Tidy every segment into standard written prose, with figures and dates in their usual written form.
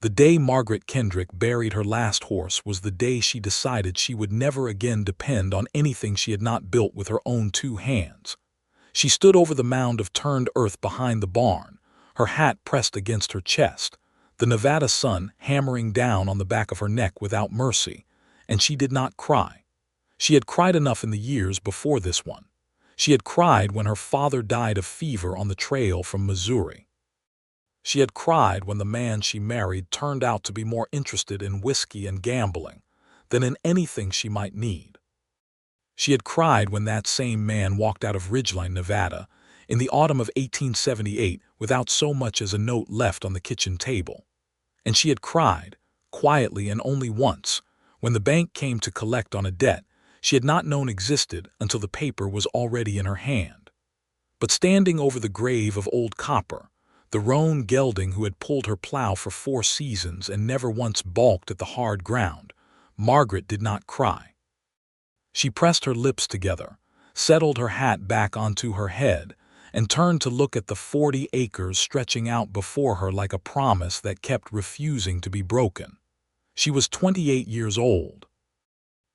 The day Margaret Kendrick buried her last horse was the day she decided she would never again depend on anything she had not built with her own two hands. She stood over the mound of turned earth behind the barn, her hat pressed against her chest, the Nevada sun hammering down on the back of her neck without mercy, and she did not cry. She had cried enough in the years before this one. She had cried when her father died of fever on the trail from Missouri. She had cried when the man she married turned out to be more interested in whiskey and gambling than in anything she might need. She had cried when that same man walked out of Ridgeline, Nevada, in the autumn of 1878 without so much as a note left on the kitchen table. And she had cried, quietly and only once, when the bank came to collect on a debt she had not known existed until the paper was already in her hand. But standing over the grave of old Copper, the roan gelding who had pulled her plow for 4 seasons and never once balked at the hard ground, Margaret did not cry. She pressed her lips together, settled her hat back onto her head, and turned to look at the 40 acres stretching out before her like a promise that kept refusing to be broken. She was 28 years old.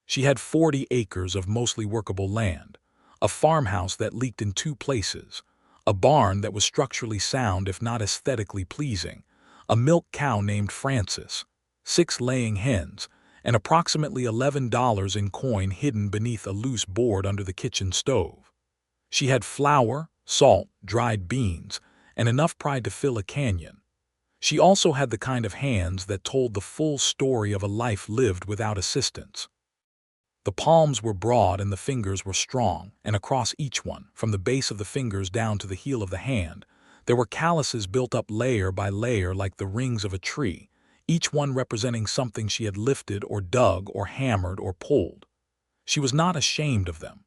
She had 40 acres of mostly workable land, a farmhouse that leaked in 2 places, a barn that was structurally sound if not aesthetically pleasing, a milk cow named Frances, 6 laying hens, and approximately $11 in coin hidden beneath a loose board under the kitchen stove. She had flour, salt, dried beans, and enough pride to fill a canyon. She also had the kind of hands that told the full story of a life lived without assistance. The palms were broad and the fingers were strong, and across each one, from the base of the fingers down to the heel of the hand, there were calluses built up layer by layer like the rings of a tree, each one representing something she had lifted or dug or hammered or pulled. She was not ashamed of them.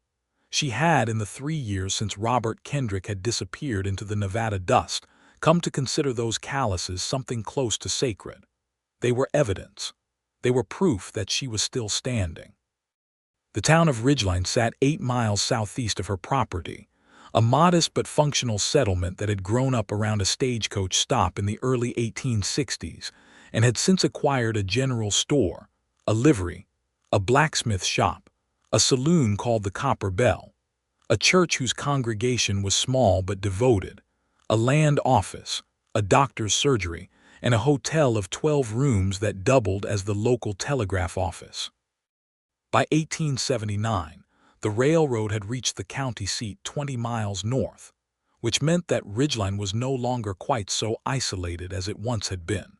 She had, in the 3 years since Robert Kendrick had disappeared into the Nevada dust, come to consider those calluses something close to sacred. They were evidence. They were proof that she was still standing. The town of Ridgeline sat 8 miles southeast of her property, a modest but functional settlement that had grown up around a stagecoach stop in the early 1860s and had since acquired a general store, a livery, a blacksmith shop, a saloon called the Copper Bell, a church whose congregation was small but devoted, a land office, a doctor's surgery, and a hotel of 12 rooms that doubled as the local telegraph office. By 1879, the railroad had reached the county seat 20 miles north, which meant that Ridgeline was no longer quite so isolated as it once had been,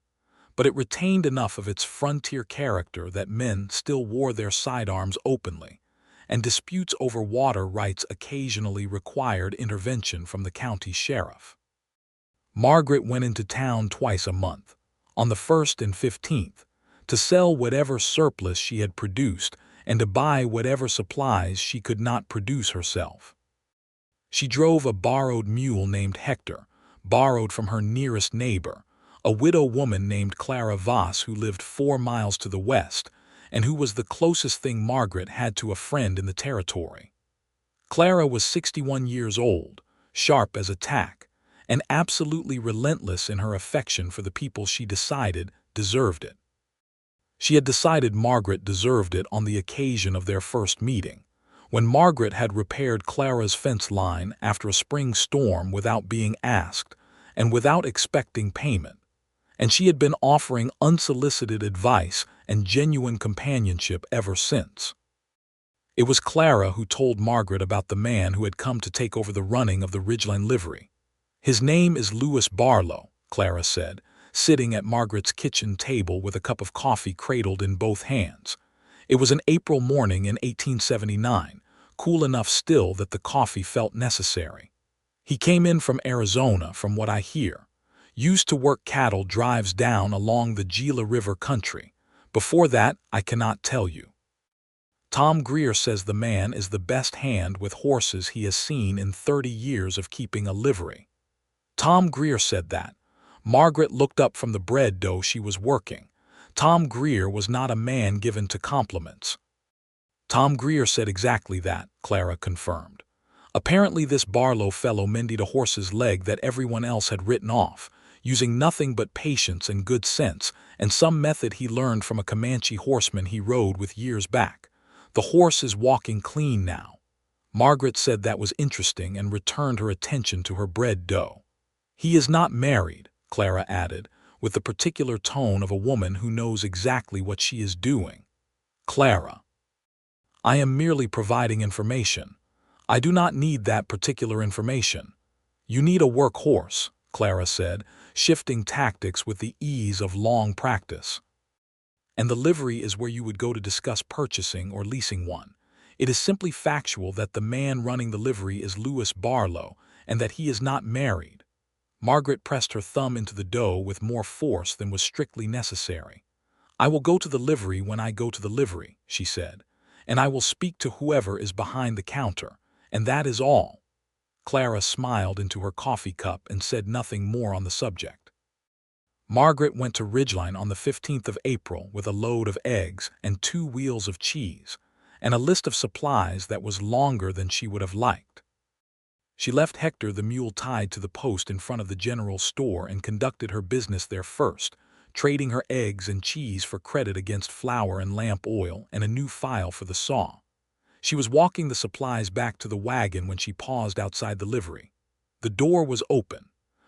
but it retained enough of its frontier character that men still wore their sidearms openly, and disputes over water rights occasionally required intervention from the county sheriff. Margaret went into town twice a month, on the 1st and 15th, to sell whatever surplus she had produced and to buy whatever supplies she could not produce herself. She drove a borrowed mule named Hector, borrowed from her nearest neighbor, a widow woman named Clara Voss who lived 4 miles to the west and who was the closest thing Margaret had to a friend in the territory. Clara was 61 years old, sharp as a tack, and absolutely relentless in her affection for the people she decided deserved it. She had decided Margaret deserved it on the occasion of their first meeting, when Margaret had repaired Clara's fence line after a spring storm without being asked and without expecting payment, and she had been offering unsolicited advice and genuine companionship ever since. It was Clara who told Margaret about the man who had come to take over the running of the Ridgeline livery. "His name is Lewis Barlow," Clara said, sitting at Margaret's kitchen table with a cup of coffee cradled in both hands. It was an April morning in 1879, cool enough still that the coffee felt necessary. "He came in from Arizona, from what I hear. Used to work cattle drives down along the Gila River country. Before that, I cannot tell you. Tom Greer says the man is the best hand with horses he has seen in 30 years of keeping a livery." Tom Greer said that. Margaret looked up from the bread dough she was working. Tom Greer was not a man given to compliments. "Tom Greer said exactly that," Clara confirmed. "Apparently this Barlow fellow mended a horse's leg that everyone else had written off, using nothing but patience and good sense, and some method he learned from a Comanche horseman he rode with years back. The horse is walking clean now. Margaret said that was interesting and returned her attention to her bread dough. He is not married, Clara added, with the particular tone of a woman who knows exactly what she is doing. Clara. I am merely providing information. I do not need that particular information. You need a workhorse, Clara said, shifting tactics with the ease of long practice. And the livery is where you would go to discuss purchasing or leasing one. It is simply factual that the man running the livery is Lewis Barlow, and that he is not married. Margaret pressed her thumb into the dough with more force than was strictly necessary. I will go to the livery when I go to the livery, she said, and I will speak to whoever is behind the counter, and that is all. Clara smiled into her coffee cup and said nothing more on the subject. Margaret went to Ridgeline on the 15th of April with a load of eggs and 2 wheels of cheese, and a list of supplies that was longer than she would have liked. She left Hector the mule tied to the post in front of the general store and conducted her business there first, trading her eggs and cheese for credit against flour and lamp oil and a new file for the saw. She was walking the supplies back to the wagon when she paused outside the livery. The door was open.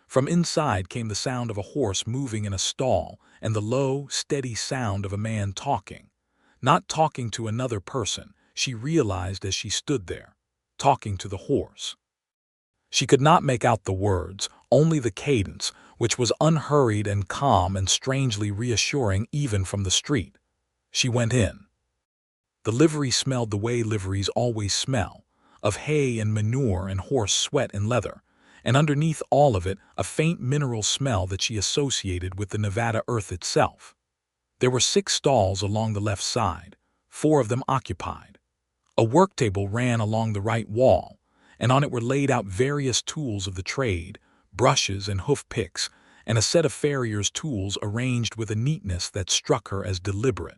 From inside came the sound of a horse moving in a stall and the low, steady sound of a man talking. Not talking to another person, she realized as she stood there, talking to the horse. She could not make out the words, only the cadence, which was unhurried and calm and strangely reassuring even from the street. She went in. The livery smelled the way liveries always smell, of hay and manure and horse sweat and leather, and underneath all of it a faint mineral smell that she associated with the Nevada earth itself. There were 6 stalls along the left side, 4 of them occupied. A work table ran along the right wall, and on it were laid out various tools of the trade, brushes and hoof picks, and a set of farrier's tools arranged with a neatness that struck her as deliberate.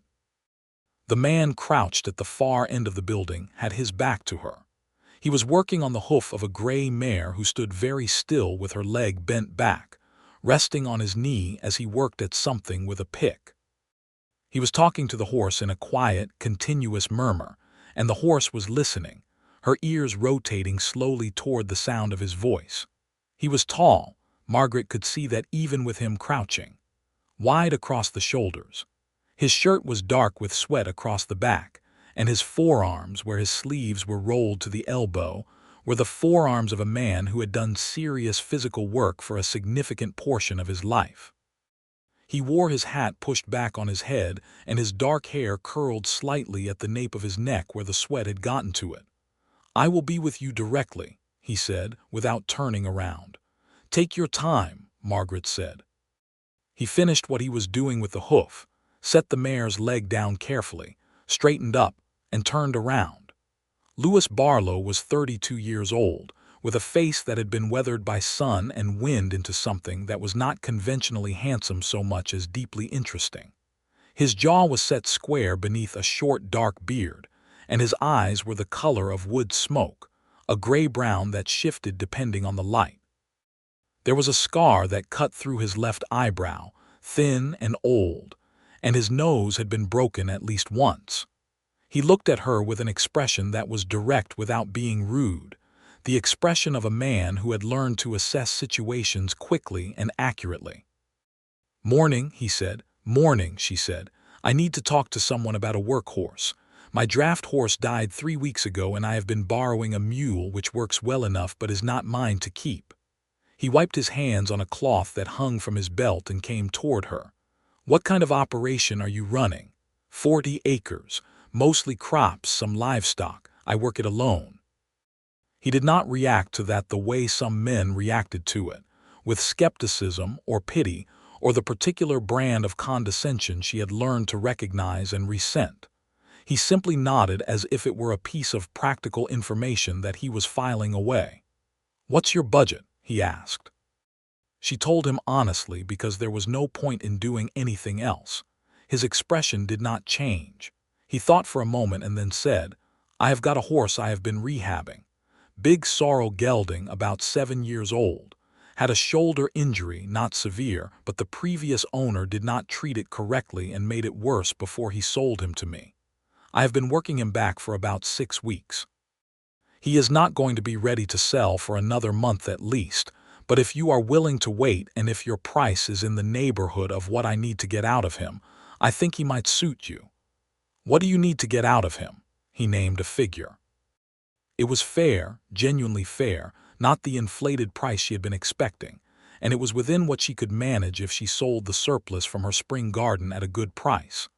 The man crouched at the far end of the building had his back to her. He was working on the hoof of a gray mare who stood very still with her leg bent back, resting on his knee as he worked at something with a pick. He was talking to the horse in a quiet, continuous murmur, and the horse was listening, her ears rotating slowly toward the sound of his voice. He was tall, Margaret could see that even with him crouching, wide across the shoulders. His shirt was dark with sweat across the back, and his forearms, where his sleeves were rolled to the elbow, were the forearms of a man who had done serious physical work for a significant portion of his life. He wore his hat pushed back on his head, and his dark hair curled slightly at the nape of his neck where the sweat had gotten to it. I will be with you directly, he said, without turning around. Take your time, Margaret said. He finished what he was doing with the hoof, set the mare's leg down carefully, straightened up, and turned around. Lewis Barlow was 32 years old, with a face that had been weathered by sun and wind into something that was not conventionally handsome so much as deeply interesting. His jaw was set square beneath a short dark beard, and his eyes were the color of wood smoke, a gray-brown that shifted depending on the light. There was a scar that cut through his left eyebrow, thin and old, and his nose had been broken at least once. He looked at her with an expression that was direct without being rude, the expression of a man who had learned to assess situations quickly and accurately. "Morning," he said. "Morning," she said. "I need to talk to someone about a workhorse. My draft horse died 3 weeks ago and I have been borrowing a mule which works well enough but is not mine to keep." He wiped his hands on a cloth that hung from his belt and came toward her. "What kind of operation are you running?" 40 acres, mostly crops, some livestock. I work it alone." He did not react to that the way some men reacted to it, with skepticism or pity or the particular brand of condescension she had learned to recognize and resent. He simply nodded as if it were a piece of practical information that he was filing away. "What's your budget?" he asked. She told him honestly because there was no point in doing anything else. His expression did not change. He thought for a moment and then said, "I have got a horse I have been rehabbing. Big sorrel gelding, about 7 years old. Had a shoulder injury, not severe, but the previous owner did not treat it correctly and made it worse before he sold him to me. I have been working him back for about 6 weeks. He is not going to be ready to sell for another month at least, but if you are willing to wait and if your price is in the neighborhood of what I need to get out of him, I think he might suit you. What do you need to get out of him? He named a figure. It was fair, genuinely fair, not the inflated price she had been expecting, and it was within what she could manage if she sold the surplus from her spring garden at a good price.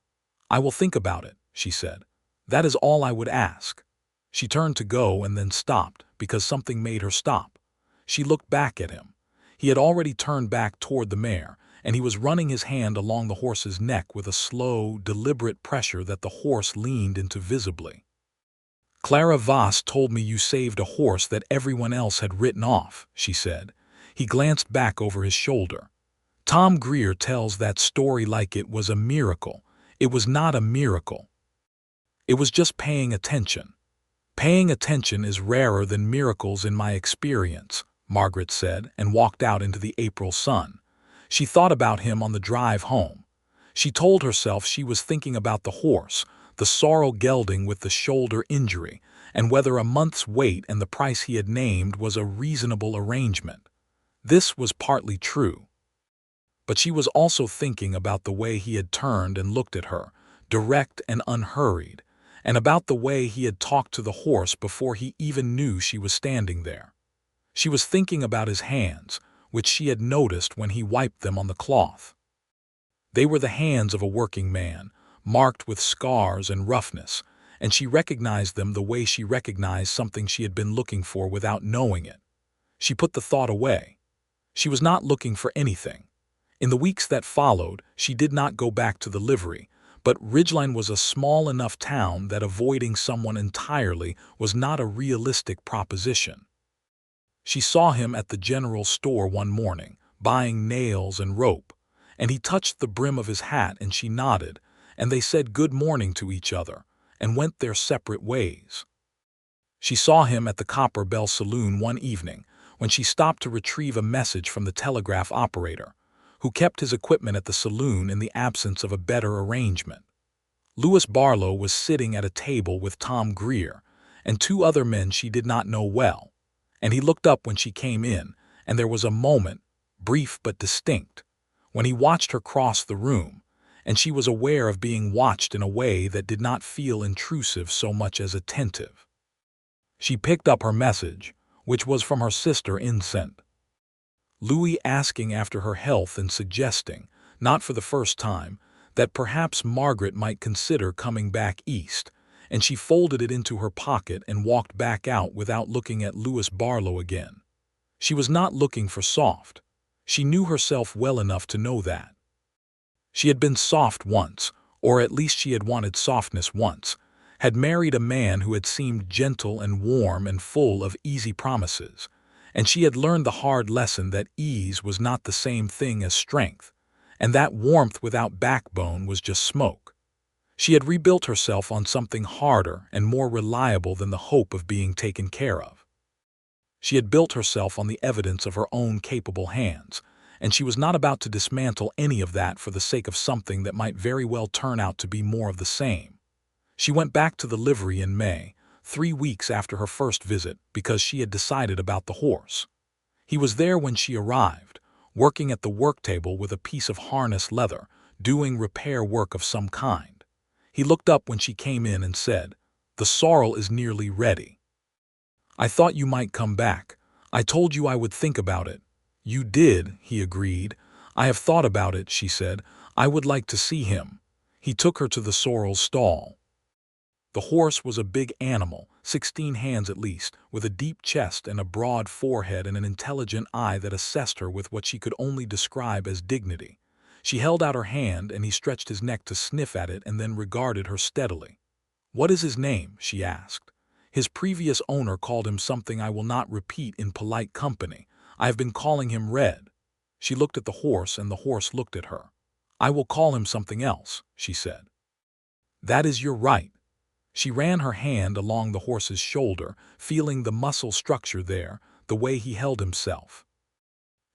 I will think about it, she said. That is all I would ask. She turned to go and then stopped because something made her stop. She looked back at him. He had already turned back toward the mare, and he was running his hand along the horse's neck with a slow, deliberate pressure that the horse leaned into visibly. Clara Voss told me you saved a horse that everyone else had written off, she said. He glanced back over his shoulder. Tom Greer tells that story like it was a miracle. It was not a miracle. It was just paying attention. Paying attention is rarer than miracles in my experience, Margaret said, and walked out into the April sun. She thought about him on the drive home. She told herself she was thinking about the horse, the sorrel gelding with the shoulder injury, and whether a month's wait and the price he had named was a reasonable arrangement. This was partly true. But she was also thinking about the way he had turned and looked at her, direct and unhurried, and about the way he had talked to the horse before he even knew she was standing there. She was thinking about his hands, which she had noticed when he wiped them on the cloth. They were the hands of a working man, marked with scars and roughness, and she recognized them the way she recognized something she had been looking for without knowing it. She put the thought away. She was not looking for anything. In the weeks that followed, she did not go back to the livery, but Ridgeline was a small enough town that avoiding someone entirely was not a realistic proposition. She saw him at the general store one morning, buying nails and rope, and he touched the brim of his hat and she nodded, and they said good morning to each other, and went their separate ways. She saw him at the Copper Bell Saloon one evening when she stopped to retrieve a message from the telegraph operator, who kept his equipment at the saloon in the absence of a better arrangement. Lewis Barlow was sitting at a table with Tom Greer and 2 other men she did not know well, and he looked up when she came in, and there was a moment, brief but distinct, when he watched her cross the room, and she was aware of being watched in a way that did not feel intrusive so much as attentive. She picked up her message, which was from her sister Incent. Louis asking after her health and suggesting, not for the first time, that perhaps Margaret might consider coming back east, and she folded it into her pocket and walked back out without looking at Lewis Barlow again. She was not looking for soft. She knew herself well enough to know that. She had been soft once, or at least she had wanted softness once, had married a man who had seemed gentle and warm and full of easy promises, and she had learned the hard lesson that ease was not the same thing as strength, and that warmth without backbone was just smoke. She had rebuilt herself on something harder and more reliable than the hope of being taken care of. She had built herself on the evidence of her own capable hands, and she was not about to dismantle any of that for the sake of something that might very well turn out to be more of the same. She went back to the livery in May, 3 weeks after her first visit, because she had decided about the horse. He was there when she arrived, working at the work table with a piece of harness leather, doing repair work of some kind. He looked up when she came in and said, "The sorrel is nearly ready." "I thought you might come back. I told you I would think about it." "You did," he agreed. "I have thought about it," she said. "I would like to see him." He took her to the sorrel's stall. The horse was a big animal, 16 hands at least, with a deep chest and a broad forehead and an intelligent eye that assessed her with what she could only describe as dignity. She held out her hand and he stretched his neck to sniff at it and then regarded her steadily. "What is his name?" she asked. "His previous owner called him something I will not repeat in polite company. I have been calling him Red." She looked at the horse and the horse looked at her. "I will call him something else," she said. "That is your right." She ran her hand along the horse's shoulder, feeling the muscle structure there, the way he held himself.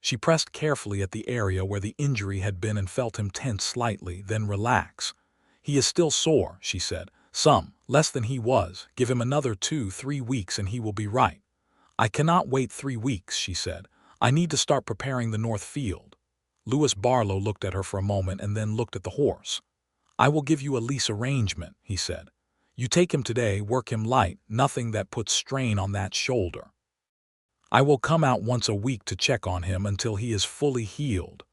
She pressed carefully at the area where the injury had been and felt him tense slightly, then relax. "He is still sore," she said. "Some, less than he was. Give him another 2-3 weeks and he will be right." "I cannot wait 3 weeks," she said. "I need to start preparing the north field." Lewis Barlow looked at her for a moment and then looked at the horse. "I will give you a lease arrangement," he said. "You take him today, work him light, nothing that puts strain on that shoulder. I will come out once a week to check on him until he is fully healed.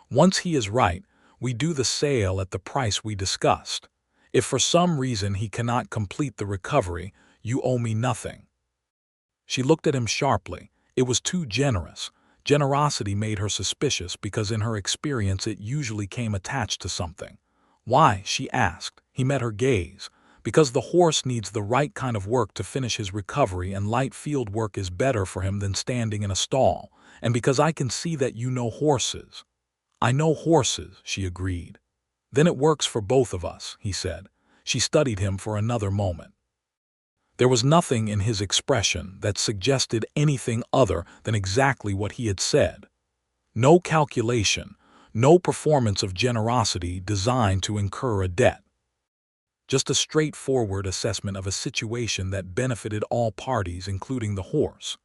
Once he is right, we do the sale at the price we discussed. If for some reason he cannot complete the recovery, you owe me nothing." She looked at him sharply. It was too generous. Generosity made her suspicious because in her experience it usually came attached to something. "Why?" she asked. He met her gaze. "Because the horse needs the right kind of work to finish his recovery, and light field work is better for him than standing in a stall. And because I can see that you know horses." "I know horses," she agreed. "Then it works for both of us," he said. She studied him for another moment. There was nothing in his expression that suggested anything other than exactly what he had said. No calculation, no performance of generosity designed to incur a debt. Just a straightforward assessment of a situation that benefited all parties, including the horse.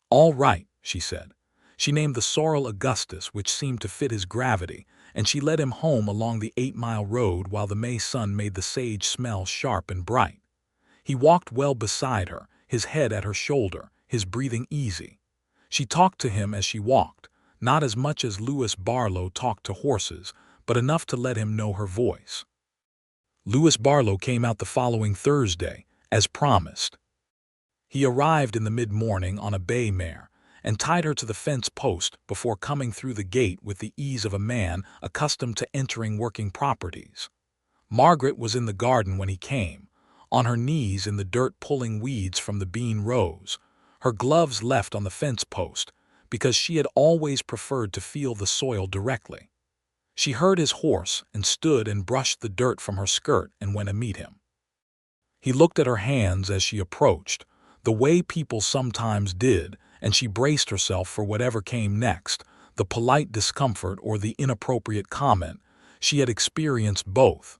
"All right," she said. She named the sorrel Augustus, which seemed to fit his gravity, and she led him home along the 8-mile road while the May sun made the sage smell sharp and bright. He walked well beside her, his head at her shoulder, his breathing easy. She talked to him as she walked, not as much as Lewis Barlow talked to horses, but enough to let him know her voice. Lewis Barlow came out the following Thursday, as promised. He arrived in the mid-morning on a bay mare, and tied her to the fence post before coming through the gate with the ease of a man accustomed to entering working properties. Margaret was in the garden when he came, on her knees in the dirt pulling weeds from the bean rows, her gloves left on the fence post, because she had always preferred to feel the soil directly. She heard his horse and stood and brushed the dirt from her skirt and went to meet him. He looked at her hands as she approached, the way people sometimes did, and she braced herself for whatever came next, the polite discomfort or the inappropriate comment. She had experienced both.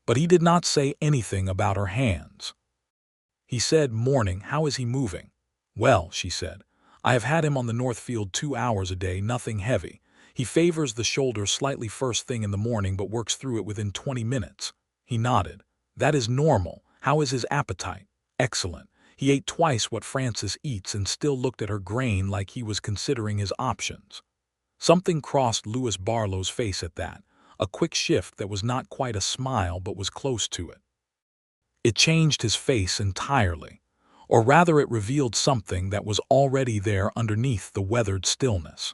But he did not say anything about her hands. He said, "Morning, how is he moving?" "Well," she said, "I have had him on the north field 2 hours a day, nothing heavy. He favors the shoulder slightly first thing in the morning but works through it within 20 minutes. He nodded. "That is normal. How is his appetite?" "Excellent. He ate twice what Francis eats and still looked at her grain like he was considering his options." Something crossed Lewis Barlow's face at that, a quick shift that was not quite a smile but was close to it. It changed his face entirely, or rather it revealed something that was already there underneath the weathered stillness.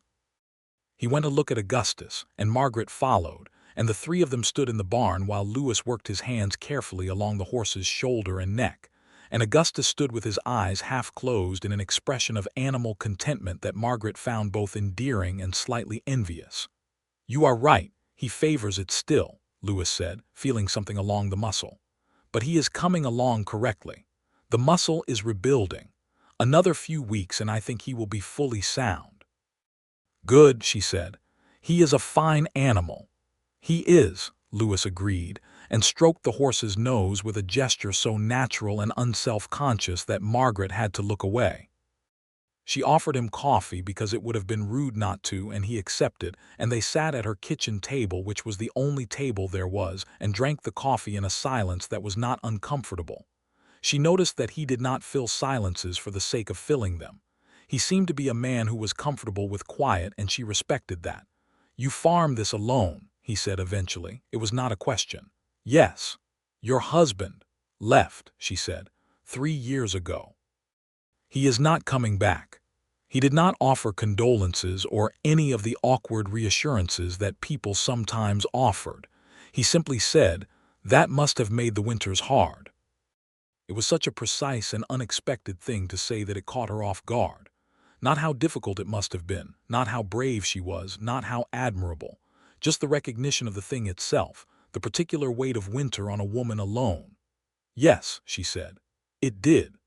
He went to look at Augustus, and Margaret followed, and the 3 of them stood in the barn while Lewis worked his hands carefully along the horse's shoulder and neck, and Augustus stood with his eyes half closed in an expression of animal contentment that Margaret found both endearing and slightly envious. "You are right, he favors it still," Lewis said, feeling something along the muscle. "But he is coming along correctly. The muscle is rebuilding. Another few weeks and I think he will be fully sound." "Good," she said. "He is a fine animal." "He is," Lewis agreed, and stroked the horse's nose with a gesture so natural and unself-conscious that Margaret had to look away. She offered him coffee because it would have been rude not to, and he accepted, and they sat at her kitchen table, which was the only table there was, and drank the coffee in a silence that was not uncomfortable. She noticed that he did not fill silences for the sake of filling them. He seemed to be a man who was comfortable with quiet, and she respected that. "You farm this alone," he said eventually. It was not a question. "Yes." "Your husband left," she said, 3 years ago. He is not coming back." He did not offer condolences or any of the awkward reassurances that people sometimes offered. He simply said, "That must have made the winters hard." It was such a precise and unexpected thing to say that it caught her off guard. Not how difficult it must have been, not how brave she was, not how admirable. Just the recognition of the thing itself, the particular weight of winter on a woman alone. "Yes," she said. "It did."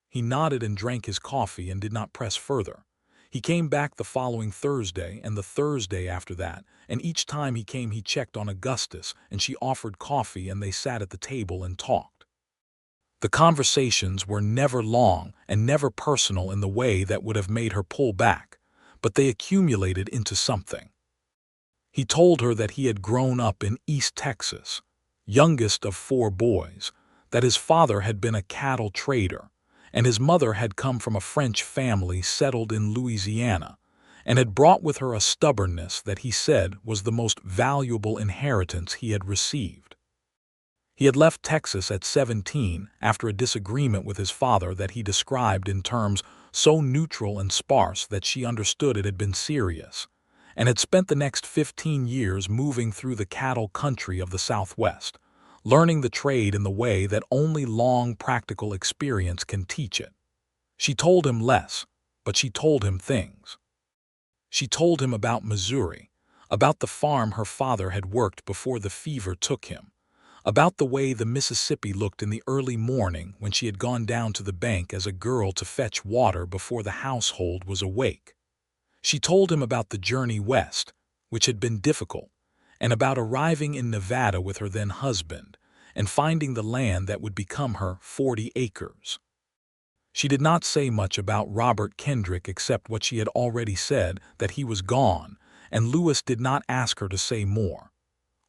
He nodded and drank his coffee and did not press further. He came back the following Thursday and the Thursday after that, and each time he came he checked on Augustus, and she offered coffee and they sat at the table and talked. The conversations were never long and never personal in the way that would have made her pull back, but they accumulated into something. He told her that he had grown up in East Texas, youngest of 4 boys, that his father had been a cattle trader, and his mother had come from a French family settled in Louisiana, and had brought with her a stubbornness that he said was the most valuable inheritance he had received. He had left Texas at 17 after a disagreement with his father that he described in terms so neutral and sparse that she understood it had been serious, and had spent the next 15 years moving through the cattle country of the Southwest, learning the trade in the way that only long practical experience can teach it. She told him less, but she told him things. She told him about Missouri, about the farm her father had worked before the fever took him, about the way the Mississippi looked in the early morning when she had gone down to the bank as a girl to fetch water before the household was awake. She told him about the journey west, which had been difficult, and about arriving in Nevada with her then husband, and finding the land that would become her 40 acres. She did not say much about Robert Kendrick except what she had already said, that he was gone, and Lewis did not ask her to say more.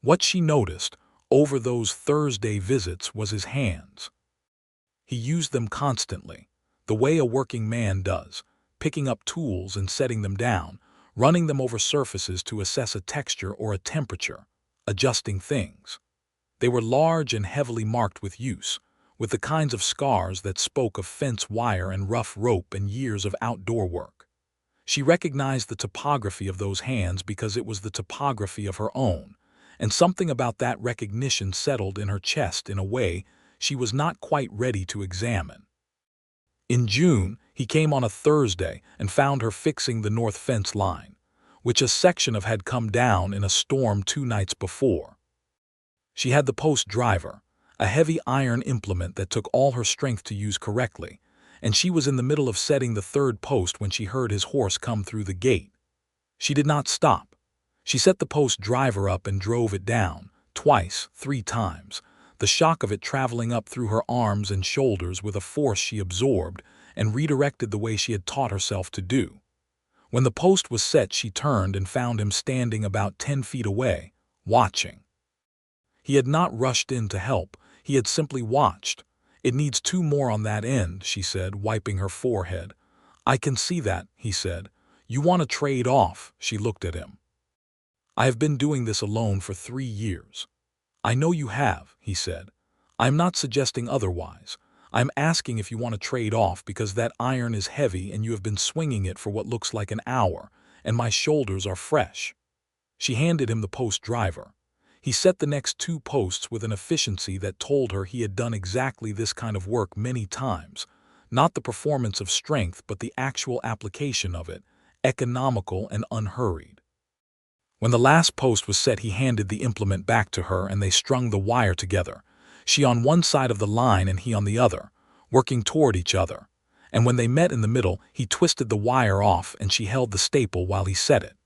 What she noticed over those Thursday visits was his hands. He used them constantly, the way a working man does, picking up tools and setting them down, running them over surfaces to assess a texture or a temperature, adjusting things. They were large and heavily marked with use, with the kinds of scars that spoke of fence wire and rough rope and years of outdoor work. She recognized the topography of those hands because it was the topography of her own, and something about that recognition settled in her chest in a way she was not quite ready to examine. In June, he came on a Thursday and found her fixing the north fence line, which a section of had come down in a storm 2 nights before. She had the post driver, a heavy iron implement that took all her strength to use correctly, and she was in the middle of setting the 3rd post when she heard his horse come through the gate. She did not stop. She set the post driver up and drove it down, twice, 3 times, the shock of it traveling up through her arms and shoulders with a force she absorbed and redirected the way she had taught herself to do. When the post was set, she turned and found him standing about 10 feet away, watching. He had not rushed in to help, he had simply watched. "It needs 2 more on that end," she said, wiping her forehead. "I can see that," he said. "You want to trade off," she looked at him. "I have been doing this alone for 3 years. "I know you have," he said. "I'm not suggesting otherwise. I'm asking if you want to trade off because that iron is heavy and you have been swinging it for what looks like an hour, and my shoulders are fresh." She handed him the post driver. He set the next 2 posts with an efficiency that told her he had done exactly this kind of work many times, not the performance of strength but the actual application of it, economical and unhurried. When the last post was set, he handed the implement back to her and they strung the wire together, she on one side of the line and he on the other, working toward each other, and when they met in the middle, he twisted the wire off and she held the staple while he set it.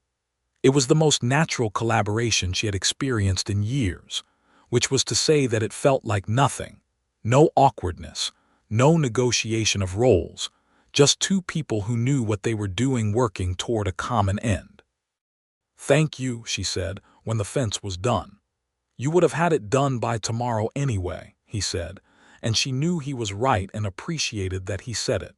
It was the most natural collaboration she had experienced in years, which was to say that it felt like nothing, no awkwardness, no negotiation of roles, just 2 people who knew what they were doing working toward a common end. "Thank you," she said, when the fence was done. "You would have had it done by tomorrow anyway," he said, and she knew he was right and appreciated that he said it.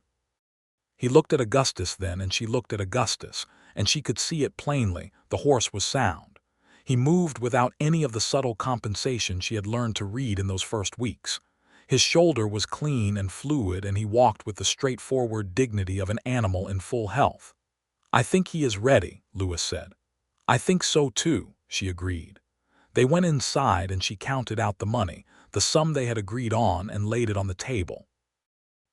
He looked at Augustus then, and she looked at Augustus, and she could see it plainly, the horse was sound. He moved without any of the subtle compensation she had learned to read in those first weeks. His shoulder was clean and fluid, and he walked with the straightforward dignity of an animal in full health. "I think he is ready," Lewis said. "I think so too," she agreed. They went inside and she counted out the money, the sum they had agreed on, and laid it on the table.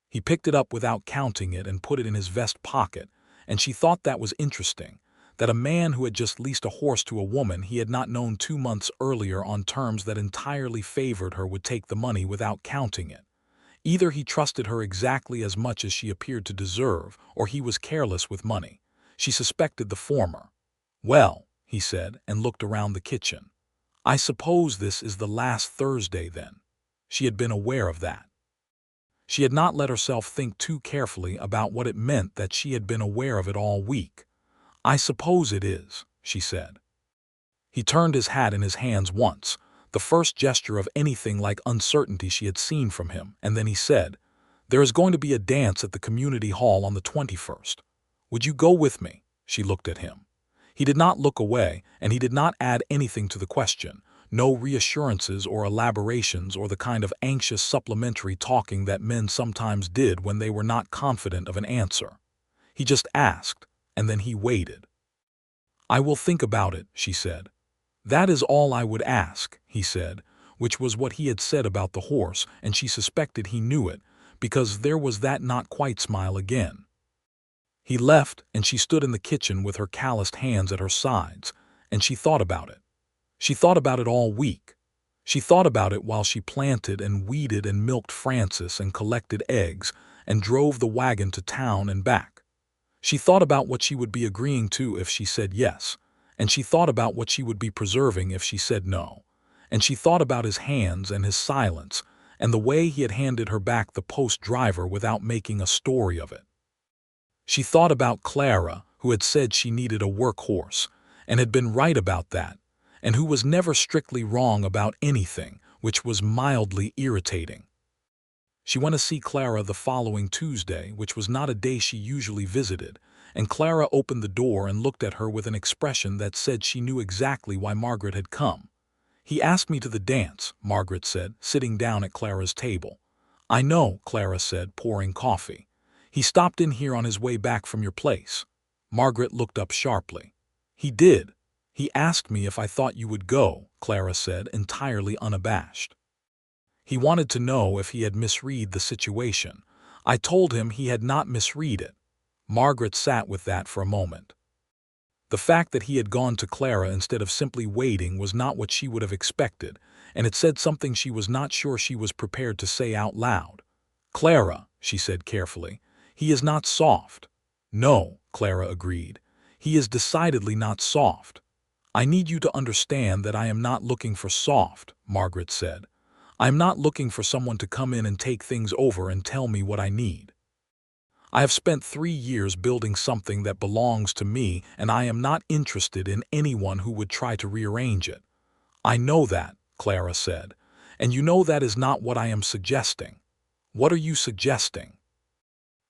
He picked it up without counting it and put it in his vest pocket, and she thought that was interesting, that a man who had just leased a horse to a woman he had not known 2 months earlier on terms that entirely favored her would take the money without counting it. Either he trusted her exactly as much as she appeared to deserve, or he was careless with money, She suspected the former. "Well," he said, and looked around the kitchen. "I suppose this is the last Thursday then." She had been aware of that. She had not let herself think too carefully about what it meant that she had been aware of it all week. "I suppose it is," she said. He turned his hat in his hands once, the first gesture of anything like uncertainty she had seen from him, and then he said, "There is going to be a dance at the community hall on the 21st. Would you go with me?" She looked at him. He did not look away, and he did not add anything to the question, no reassurances or elaborations or the kind of anxious supplementary talking that men sometimes did when they were not confident of an answer. He just asked, and then he waited. "I will think about it," she said. "That is all I would ask," he said, which was what he had said about the horse, and she suspected he knew it, because there was that not-quite smile again. He left, and she stood in the kitchen with her calloused hands at her sides, and she thought about it. She thought about it all week. She thought about it while she planted and weeded and milked Francis and collected eggs and drove the wagon to town and back. She thought about what she would be agreeing to if she said yes, and she thought about what she would be preserving if she said no, and she thought about his hands and his silence and the way he had handed her back the post driver without making a story of it. She thought about Clara, who had said she needed a workhorse, and had been right about that, and who was never strictly wrong about anything, which was mildly irritating. She went to see Clara the following Tuesday, which was not a day she usually visited, and Clara opened the door and looked at her with an expression that said she knew exactly why Margaret had come. "He asked me to the dance," Margaret said, sitting down at Clara's table. "I know," Clara said, pouring coffee. "He stopped in here on his way back from your place." Margaret looked up sharply. "He did. He asked me if I thought you would go," Clara said, entirely unabashed. "He wanted to know if he had misread the situation. I told him he had not misread it." Margaret sat with that for a moment. The fact that he had gone to Clara instead of simply waiting was not what she would have expected, and it said something she was not sure she was prepared to say out loud. "Clara," she said carefully, "he is not soft." "No," Clara agreed. "He is decidedly not soft." "I need you to understand that I am not looking for soft," Margaret said. "I am not looking for someone to come in and take things over and tell me what I need. I have spent 3 years building something that belongs to me, and I am not interested in anyone who would try to rearrange it." "I know that," Clara said, "and you know that is not what I am suggesting." "What are you suggesting?"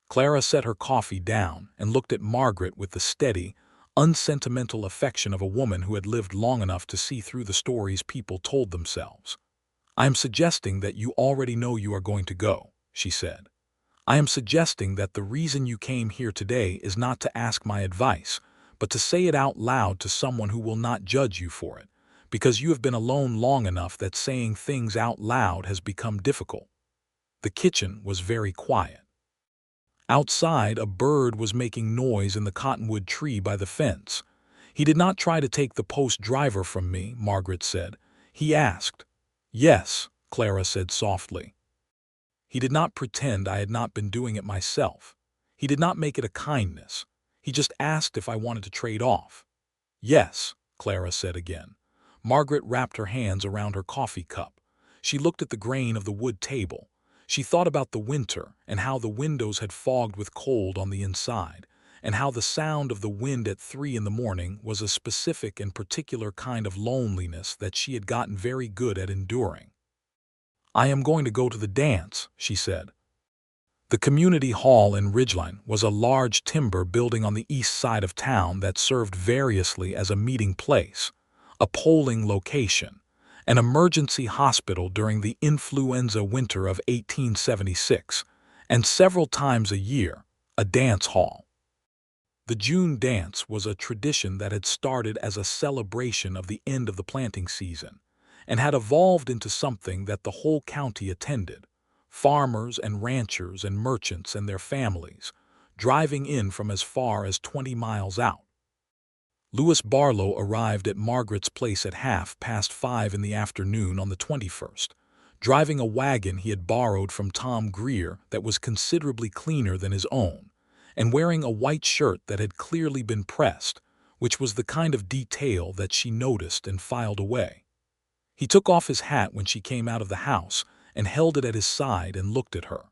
Clara set her coffee down and looked at Margaret with the steady, unsentimental affection of a woman who had lived long enough to see through the stories people told themselves. "I am suggesting that you already know you are going to go," she said. "I am suggesting that the reason you came here today is not to ask my advice, but to say it out loud to someone who will not judge you for it, because you have been alone long enough that saying things out loud has become difficult." The kitchen was very quiet. Outside, a bird was making noise in the cottonwood tree by the fence. "He did not try to take the post driver from me," Margaret said. "He asked." "Yes," Clara said softly. "He did not pretend I had not been doing it myself. He did not make it a kindness. He just asked if I wanted to trade off." "Yes," Clara said again. Margaret wrapped her hands around her coffee cup. She looked at the grain of the wood table. She thought about the winter and how the windows had fogged with cold on the inside, and how the sound of the wind at 3 in the morning was a specific and particular kind of loneliness that she had gotten very good at enduring. "I am going to go to the dance," she said. The community hall in Ridgeline was a large timber building on the east side of town that served variously as a meeting place, a polling location, an emergency hospital during the influenza winter of 1876, and several times a year, a dance hall. The June dance was a tradition that had started as a celebration of the end of the planting season, and had evolved into something that the whole county attended, farmers and ranchers and merchants and their families, driving in from as far as 20 miles out. Lewis Barlow arrived at Margaret's place at 5:30 in the afternoon on the 21st, driving a wagon he had borrowed from Tom Greer that was considerably cleaner than his own, and wearing a white shirt that had clearly been pressed, which was the kind of detail that she noticed and filed away. He took off his hat when she came out of the house and held it at his side and looked at her.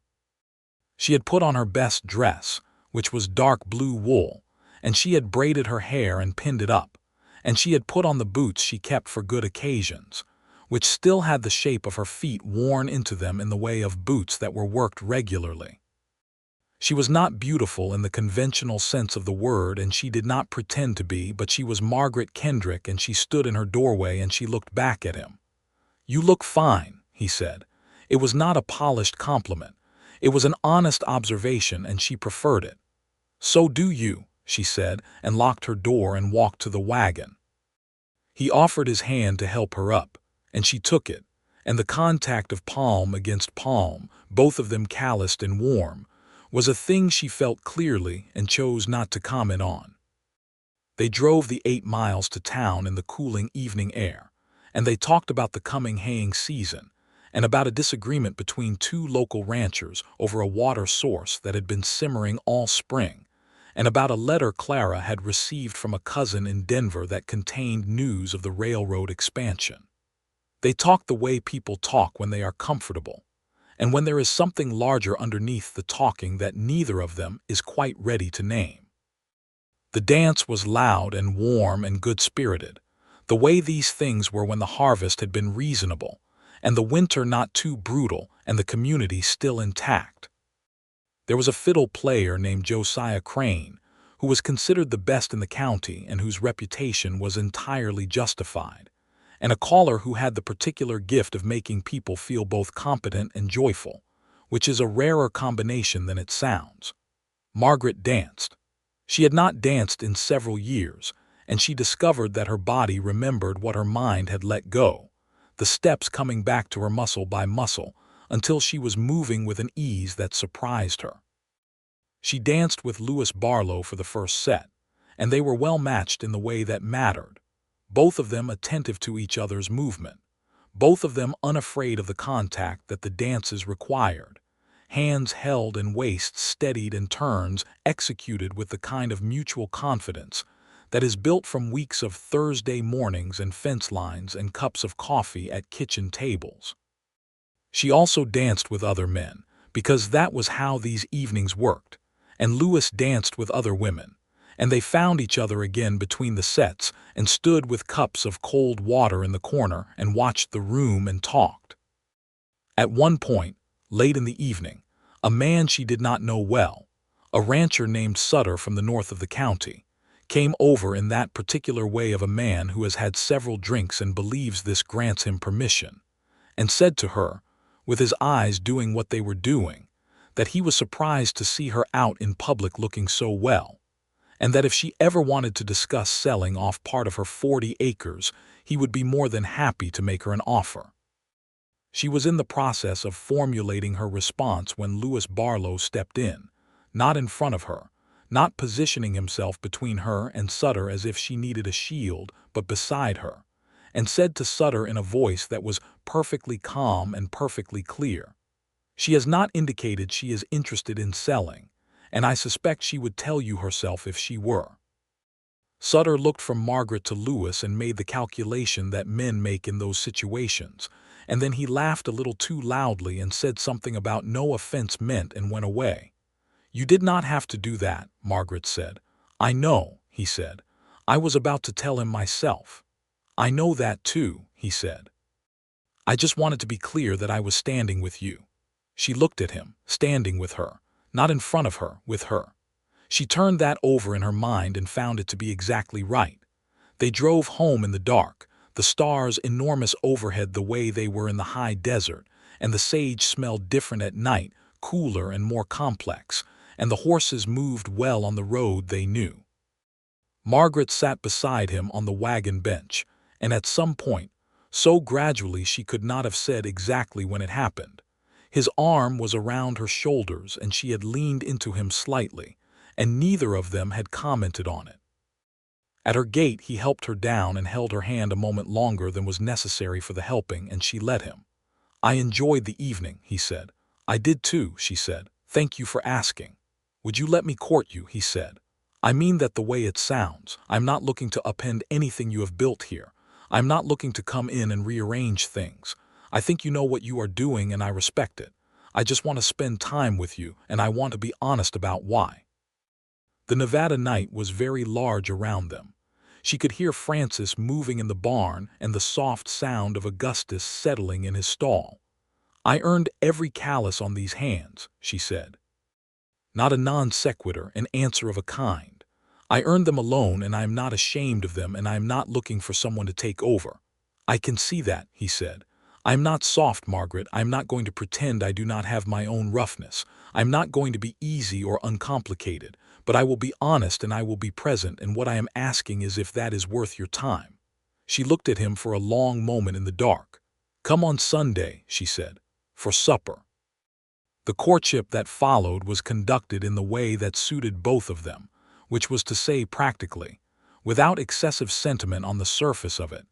She had put on her best dress, which was dark blue wool, and she had braided her hair and pinned it up, and she had put on the boots she kept for good occasions, which still had the shape of her feet worn into them in the way of boots that were worked regularly. She was not beautiful in the conventional sense of the word, and she did not pretend to be, but she was Margaret Kendrick, and she stood in her doorway and she looked back at him. "You look fine," he said. It was not a polished compliment. It was an honest observation, and she preferred it. "So do you," she said, and locked her door and walked to the wagon. He offered his hand to help her up, and she took it, and the contact of palm against palm, both of them calloused and warm, was a thing she felt clearly and chose not to comment on. They drove the 8 miles to town in the cooling evening air, and they talked about the coming haying season, and about a disagreement between 2 local ranchers over a water source that had been simmering all spring, and about a letter Clara had received from a cousin in Denver that contained news of the railroad expansion. They talked the way people talk when they are comfortable, and when there is something larger underneath the talking that neither of them is quite ready to name. The dance was loud and warm and good-spirited, the way these things were when the harvest had been reasonable, and the winter not too brutal, and the community still intact. There was a fiddle player named Josiah Crane, who was considered the best in the county and whose reputation was entirely justified, and a caller who had the particular gift of making people feel both competent and joyful, which is a rarer combination than it sounds. Margaret danced. She had not danced in several years, and she discovered that her body remembered what her mind had let go, the steps coming back to her muscle by muscle, until she was moving with an ease that surprised her. She danced with Lewis Barlow for the first set, and they were well matched in the way that mattered, both of them attentive to each other's movement, both of them unafraid of the contact that the dances required, hands held and waists steadied and turns executed with the kind of mutual confidence that is built from weeks of Thursday mornings and fence lines and cups of coffee at kitchen tables. She also danced with other men, because that was how these evenings worked, and Lewis danced with other women, and they found each other again between the sets and stood with cups of cold water in the corner and watched the room and talked. At one point, late in the evening, a man she did not know well, a rancher named Sutter from the north of the county, came over in that particular way of a man who has had several drinks and believes this grants him permission, and said to her, with his eyes doing what they were doing, that he was surprised to see her out in public looking so well, and that if she ever wanted to discuss selling off part of her 40 acres, he would be more than happy to make her an offer. She was in the process of formulating her response when Lewis Barlow stepped in, not in front of her, not positioning himself between her and Sutter as if she needed a shield, but beside her, and said to Sutter in a voice that was perfectly calm and perfectly clear, "She has not indicated she is interested in selling, and I suspect she would tell you herself if she were." Sutter looked from Margaret to Lewis and made the calculation that men make in those situations, and then he laughed a little too loudly and said something about no offense meant and went away. "You did not have to do that," Margaret said. "I know," he said. "I was about to tell him myself." "I know that too," he said. "I just wanted to be clear that I was standing with you." She looked at him, standing with her, not in front of her, with her. She turned that over in her mind and found it to be exactly right. They drove home in the dark, the stars enormous overhead the way they were in the high desert, and the sage smelled different at night, cooler and more complex, and the horses moved well on the road they knew. Margaret sat beside him on the wagon bench, and at some point, so gradually she could not have said exactly when it happened, his arm was around her shoulders and she had leaned into him slightly, and neither of them had commented on it. At her gate he helped her down and held her hand a moment longer than was necessary for the helping, and she let him. "I enjoyed the evening," he said. "I did too," she said. "Thank you for asking." "Would you let me court you?" he said. "I mean that the way it sounds. I'm not looking to upend anything you have built here. I'm not looking to come in and rearrange things. I think you know what you are doing and I respect it. I just want to spend time with you and I want to be honest about why." The Nevada night was very large around them. She could hear Francis moving in the barn and the soft sound of Augustus settling in his stall. "I earned every callous on these hands," she said. Not a non sequitur, an answer of a kind. "I earned them alone and I am not ashamed of them and I am not looking for someone to take over." "I can see that," he said. "I am not soft, Margaret. I am not going to pretend I do not have my own roughness. I am not going to be easy or uncomplicated, but I will be honest and I will be present, and what I am asking is if that is worth your time." She looked at him for a long moment in the dark. "Come on Sunday," she said, "for supper." The courtship that followed was conducted in the way that suited both of them, which was to say practically, without excessive sentiment on the surface of it,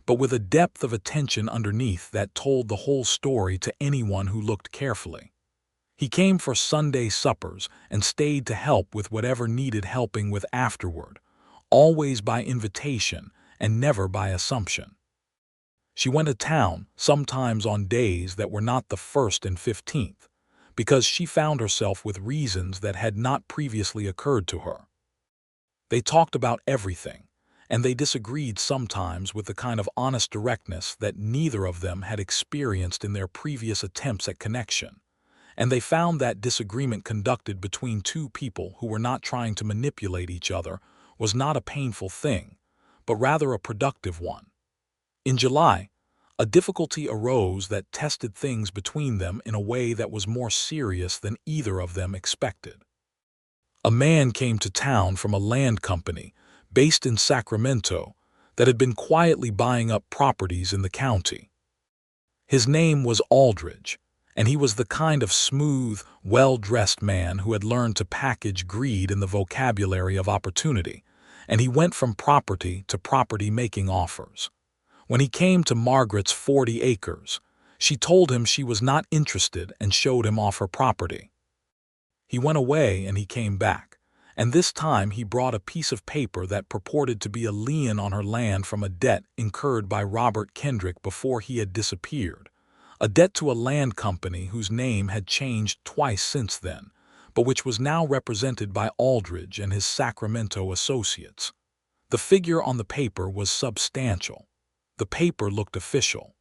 but with a depth of attention underneath that told the whole story to anyone who looked carefully. He came for Sunday suppers and stayed to help with whatever needed helping with afterward, always by invitation and never by assumption. She went to town, sometimes on days that were not the 1st and 15th, because she found herself with reasons that had not previously occurred to her. They talked about everything, and they disagreed sometimes with the kind of honest directness that neither of them had experienced in their previous attempts at connection, and they found that disagreement conducted between two people who were not trying to manipulate each other was not a painful thing, but rather a productive one. In July, a difficulty arose that tested things between them in a way that was more serious than either of them expected. A man came to town from a land company based in Sacramento that had been quietly buying up properties in the county. His name was Aldridge, and he was the kind of smooth, well-dressed man who had learned to package greed in the vocabulary of opportunity, and he went from property to property making offers. When he came to Margaret's 40 acres, she told him she was not interested and showed him off her property. He went away and he came back, and this time he brought a piece of paper that purported to be a lien on her land from a debt incurred by Robert Kendrick before he had disappeared, a debt to a land company whose name had changed twice since then, but which was now represented by Aldridge and his Sacramento associates. The figure on the paper was substantial. The paper looked official.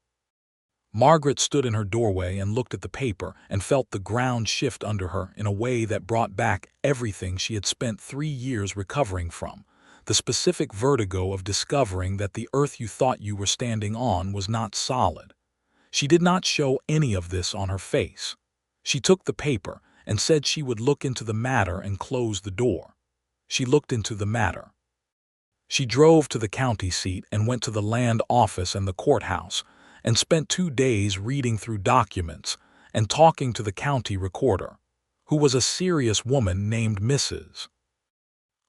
Margaret stood in her doorway and looked at the paper and felt the ground shift under her in a way that brought back everything she had spent 3 years recovering from, the specific vertigo of discovering that the earth you thought you were standing on was not solid. She did not show any of this on her face. She took the paper and said she would look into the matter and close the door. She looked into the matter. She drove to the county seat and went to the land office and the courthouse, and spent 2 days reading through documents and talking to the county recorder, who was a serious woman named Mrs.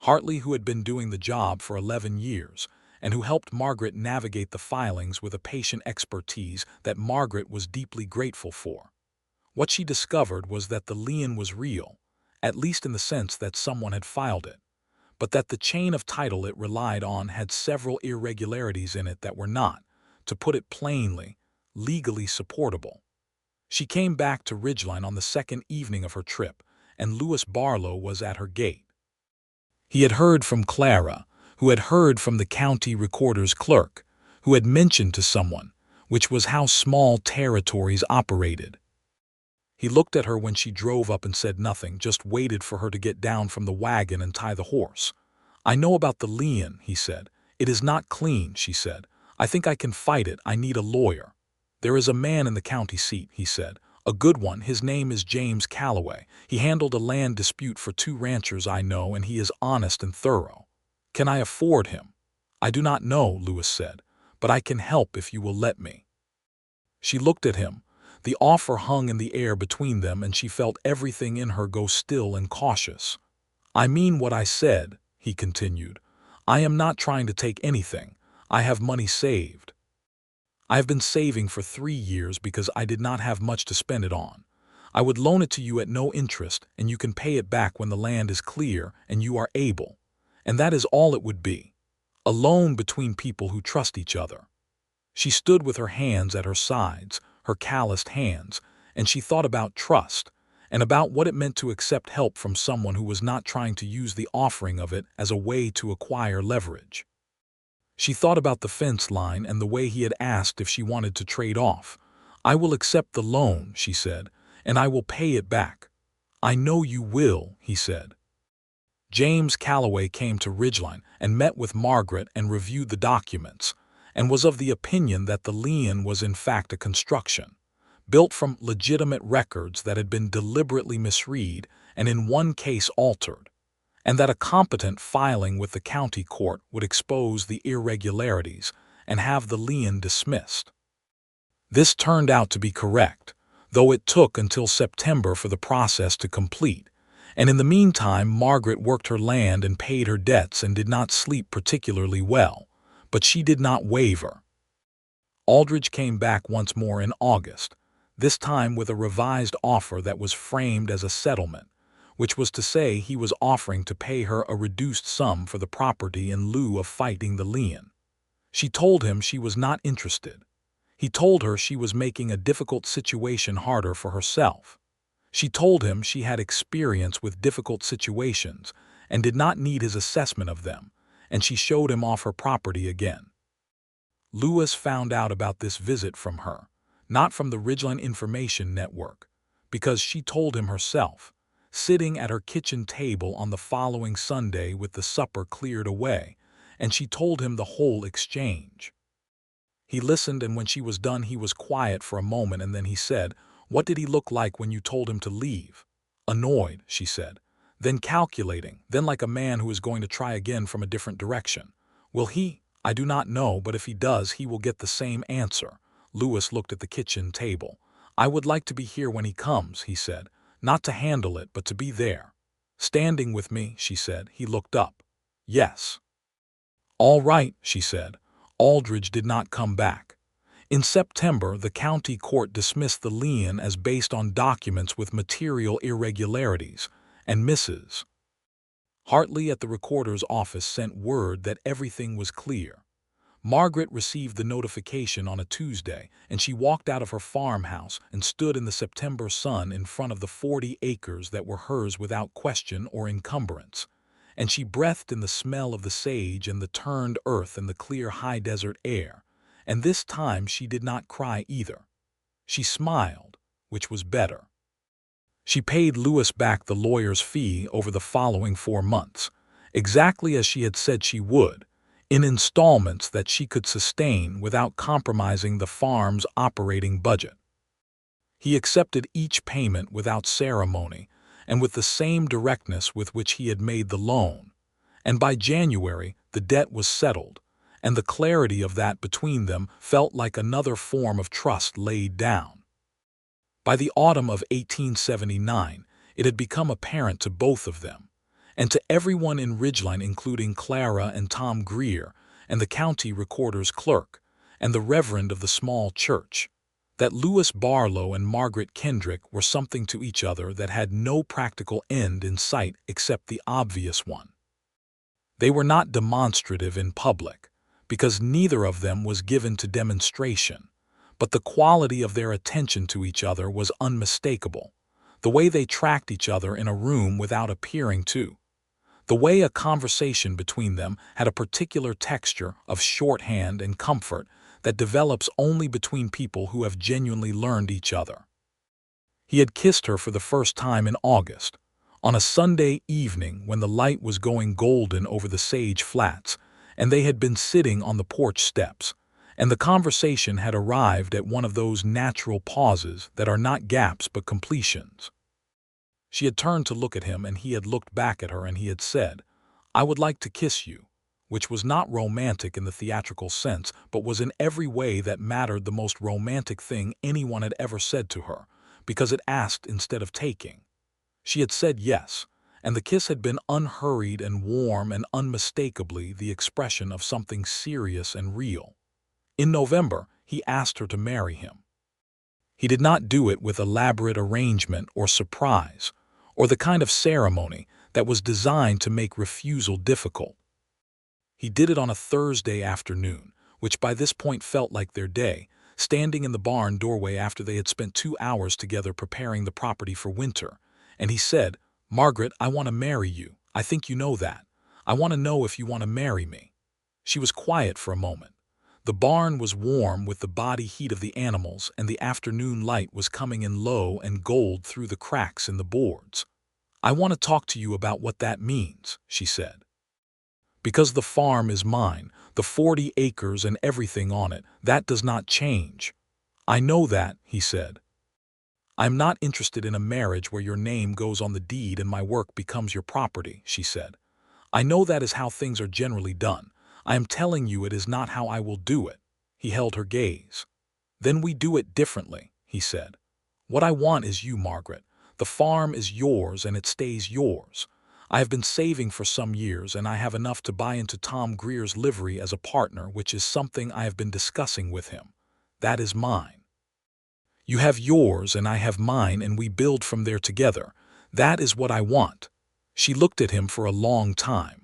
Hartley, who had been doing the job for 11 years, and who helped Margaret navigate the filings with a patient expertise that Margaret was deeply grateful for. What she discovered was that the lien was real, at least in the sense that someone had filed it, but that the chain of title it relied on had several irregularities in it that were not, to put it plainly, legally supportable. She came back to Ridgeline on the 2nd evening of her trip, and Lewis Barlow was at her gate. He had heard from Clara, who had heard from the county recorder's clerk, who had mentioned to someone, which was how small territories operated. He looked at her when she drove up and said nothing, just waited for her to get down from the wagon and tie the horse. "I know about the lien," he said. "It is not clean," she said. "I think I can fight it. I need a lawyer." "There is a man in the county seat," he said. "A good one. His name is James Calloway. He handled a land dispute for 2 ranchers I know, and he is honest and thorough." "Can I afford him?" "I do not know," Lewis said, "but I can help if you will let me." She looked at him. The offer hung in the air between them, and she felt everything in her go still and cautious. "I mean what I said," he continued. "I am not trying to take anything. I have money saved. I have been saving for 3 years because I did not have much to spend it on. I would loan it to you at no interest, and you can pay it back when the land is clear and you are able. And that is all it would be. A loan between people who trust each other. She stood with her hands at her sides, her calloused hands, and she thought about trust, and about what it meant to accept help from someone who was not trying to use the offering of it as a way to acquire leverage. She thought about the fence line and the way he had asked if she wanted to trade off. "I will accept the loan," she said, "and I will pay it back." "I know you will," he said. James Calloway came to Ridgeline and met with Margaret and reviewed the documents, and was of the opinion that the lien was in fact a construction, built from legitimate records that had been deliberately misread and in one case altered, and that a competent filing with the county court would expose the irregularities and have the lien dismissed. This turned out to be correct, though it took until September for the process to complete, and in the meantime Margaret worked her land and paid her debts and did not sleep particularly well, but she did not waver. Aldridge came back once more in August, this time with a revised offer that was framed as a settlement, which was to say he was offering to pay her a reduced sum for the property in lieu of fighting the lien. She told him she was not interested. He told her she was making a difficult situation harder for herself. She told him she had experience with difficult situations and did not need his assessment of them, and she showed him off her property again. Lewis found out about this visit from her, not from the Ridgeline Information Network, because she told him herself, sitting at her kitchen table on the following Sunday with the supper cleared away, and she told him the whole exchange. He listened, and when she was done he was quiet for a moment, and then he said, "What did he look like when you told him to leave?" "Annoyed," she said, "then calculating, then like a man who is going to try again from a different direction." "Will he? I do not know, but if he does he will get the same answer." Lewis looked at the kitchen table. "I would like to be here when he comes," he said, "not to handle it, but to be there." "Standing with me," she said. He looked up. "Yes." "All right," she said. Aldridge did not come back. In September, the county court dismissed the lien as based on documents with material irregularities, and Mrs. Hartley at the recorder's office sent word that everything was clear. Margaret received the notification on a Tuesday, and she walked out of her farmhouse and stood in the September sun in front of the 40 acres that were hers without question or encumbrance, and she breathed in the smell of the sage and the turned earth and the clear high desert air, and this time she did not cry either. She smiled, which was better. She paid Lewis back the lawyer's fee over the following 4 months, exactly as she had said she would, in installments that she could sustain without compromising the farm's operating budget. He accepted each payment without ceremony and with the same directness with which he had made the loan, and by January the debt was settled, and the clarity of that between them felt like another form of trust laid down. By the autumn of 1879, it had become apparent to both of them, and to everyone in Ridgeline, including Clara and Tom Greer, and the county recorder's clerk, and the reverend of the small church, that Lewis Barlow and Margaret Kendrick were something to each other that had no practical end in sight except the obvious one. They were not demonstrative in public, because neither of them was given to demonstration, but the quality of their attention to each other was unmistakable, the way they tracked each other in a room without appearing to, the way a conversation between them had a particular texture of shorthand and comfort that develops only between people who have genuinely learned each other. He had kissed her for the first time in August, on a Sunday evening when the light was going golden over the sage flats, and they had been sitting on the porch steps, and the conversation had arrived at one of those natural pauses that are not gaps but completions. She had turned to look at him, and he had looked back at her, and he had said, "I would like to kiss you," which was not romantic in the theatrical sense, but was in every way that mattered the most romantic thing anyone had ever said to her, because it asked instead of taking. She had said yes, and the kiss had been unhurried and warm and unmistakably the expression of something serious and real. In November, he asked her to marry him. He did not do it with elaborate arrangement or surprise, or the kind of ceremony that was designed to make refusal difficult. He did it on a Thursday afternoon, which by this point felt like their day, standing in the barn doorway after they had spent 2 hours together preparing the property for winter. And he said, "Margaret, I want to marry you. I think you know that. I want to know if you want to marry me." She was quiet for a moment. The barn was warm with the body heat of the animals, and the afternoon light was coming in low and gold through the cracks in the boards. "I want to talk to you about what that means," she said. "Because the farm is mine, the 40 acres and everything on it, that does not change." "I know that," he said. "I'm not interested in a marriage where your name goes on the deed and my work becomes your property," she said. "I know that is how things are generally done. I am telling you it is not how I will do it." He held her gaze. "Then we do it differently," he said. "What I want is you, Margaret. The farm is yours and it stays yours. I have been saving for some years and I have enough to buy into Tom Greer's livery as a partner, which is something I have been discussing with him. That is mine. You have yours and I have mine and we build from there together. That is what I want." She looked at him for a long time.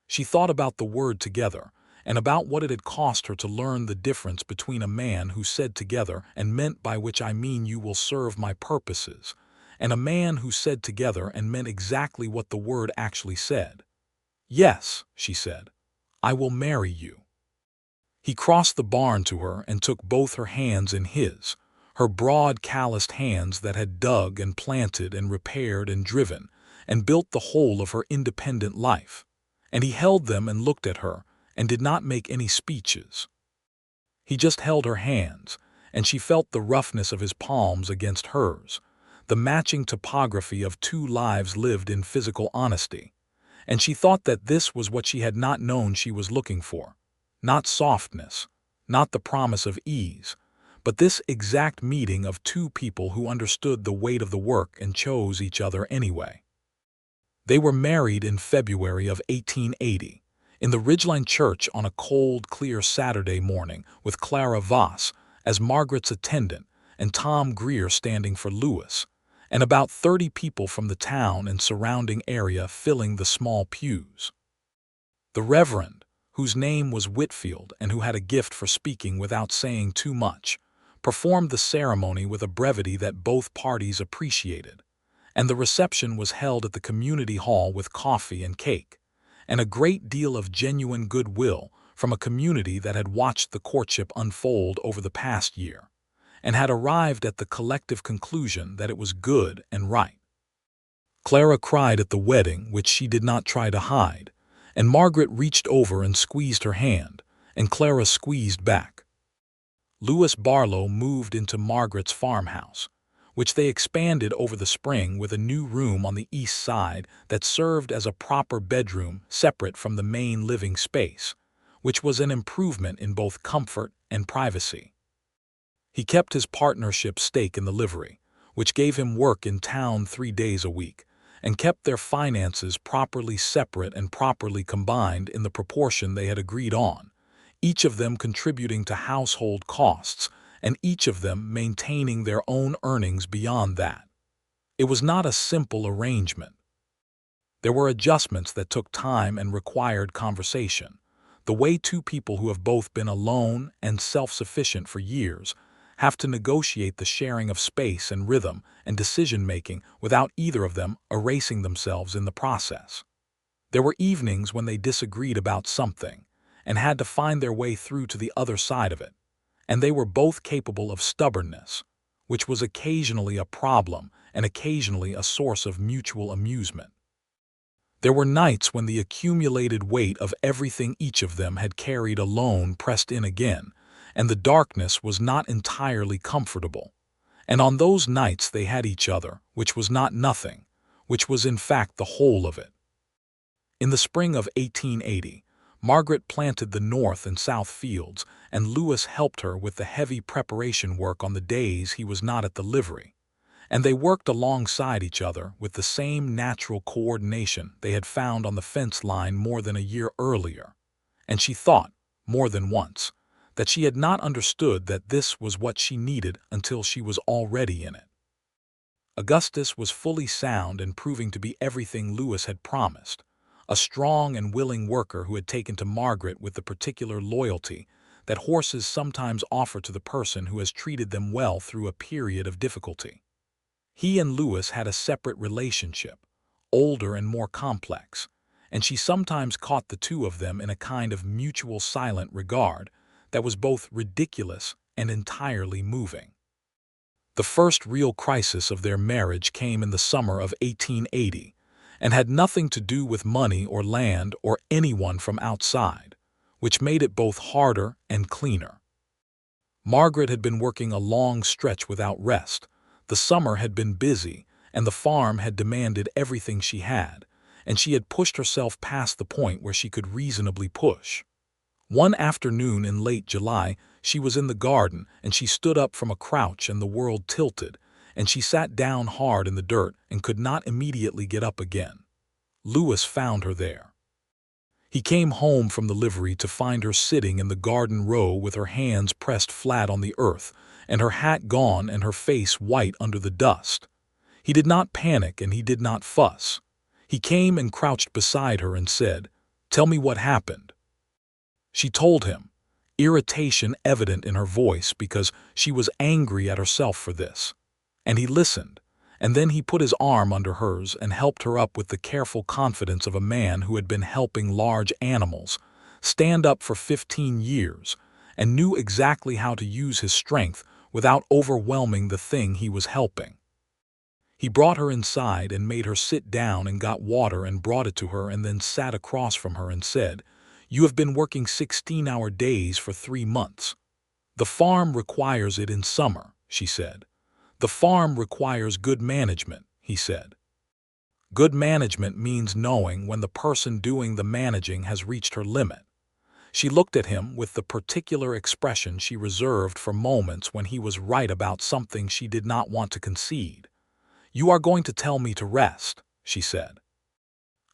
She thought about the word together, and about what it had cost her to learn the difference between a man who said together and meant by which I mean you will serve my purposes, and a man who said together and meant exactly what the word actually said. "Yes," she said, "I will marry you." He crossed the barn to her and took both her hands in his, her broad, calloused hands that had dug and planted and repaired and driven and built the whole of her independent life. And he held them and looked at her, and did not make any speeches. He just held her hands, and she felt the roughness of his palms against hers, the matching topography of two lives lived in physical honesty. And she thought that this was what she had not known she was looking for. Not softness, not the promise of ease, but this exact meeting of two people who understood the weight of the work and chose each other anyway. They were married in February of 1880, in the Ridgeline Church on a cold, clear Saturday morning, with Clara Voss as Margaret's attendant and Tom Greer standing for Lewis, and about 30 people from the town and surrounding area filling the small pews. The Reverend, whose name was Whitfield and who had a gift for speaking without saying too much, performed the ceremony with a brevity that both parties appreciated. And the reception was held at the community hall with coffee and cake, and a great deal of genuine goodwill from a community that had watched the courtship unfold over the past year, and had arrived at the collective conclusion that it was good and right. Clara cried at the wedding, which she did not try to hide, and Margaret reached over and squeezed her hand, and Clara squeezed back. Lewis Barlow moved into Margaret's farmhouse, which they expanded over the spring with a new room on the east side that served as a proper bedroom separate from the main living space, which was an improvement in both comfort and privacy. He kept his partnership stake in the livery, which gave him work in town 3 days a week, and kept their finances properly separate and properly combined in the proportion they had agreed on, each of them contributing to household costs, and each of them maintaining their own earnings beyond that. It was not a simple arrangement. There were adjustments that took time and required conversation, the way two people who have both been alone and self-sufficient for years have to negotiate the sharing of space and rhythm and decision-making without either of them erasing themselves in the process. There were evenings when they disagreed about something and had to find their way through to the other side of it. And they were both capable of stubbornness, which was occasionally a problem and occasionally a source of mutual amusement. There were nights when the accumulated weight of everything each of them had carried alone pressed in again, and the darkness was not entirely comfortable. And on those nights they had each other, which was not nothing, which was in fact the whole of it. In the spring of 1880, Margaret planted the north and south fields, and Lewis helped her with the heavy preparation work on the days he was not at the livery. And they worked alongside each other with the same natural coordination they had found on the fence line more than a year earlier. And she thought, more than once, that she had not understood that this was what she needed until she was already in it. Augustus was fully sound and proving to be everything Lewis had promised, a strong and willing worker who had taken to Margaret with the particular loyalty that horses sometimes offer to the person who has treated them well through a period of difficulty. He and Lewis had a separate relationship, older and more complex, and she sometimes caught the two of them in a kind of mutual silent regard that was both ridiculous and entirely moving. The first real crisis of their marriage came in the summer of 1880 and had nothing to do with money or land or anyone from outside, which made it both harder and cleaner. Margaret had been working a long stretch without rest. The summer had been busy, and the farm had demanded everything she had, and she had pushed herself past the point where she could reasonably push. One afternoon in late July, she was in the garden, and she stood up from a crouch and the world tilted, and she sat down hard in the dirt and could not immediately get up again. Lewis found her there. He came home from the livery to find her sitting in the garden row with her hands pressed flat on the earth, and her hat gone and her face white under the dust. He did not panic and he did not fuss. He came and crouched beside her and said, "Tell me what happened." She told him, irritation evident in her voice because she was angry at herself for this. And he listened, and then he put his arm under hers and helped her up with the careful confidence of a man who had been helping large animals stand up for 15 years and knew exactly how to use his strength without overwhelming the thing he was helping. He brought her inside and made her sit down and got water and brought it to her and then sat across from her and said, "You have been working 16-hour days for 3 months. The farm requires it in summer," she said. "The farm requires good management," he said. Good management means knowing when the person doing the managing has reached her limit. She looked at him with the particular expression she reserved for moments when he was right about something she did not want to concede. "You are going to tell me to rest," she said.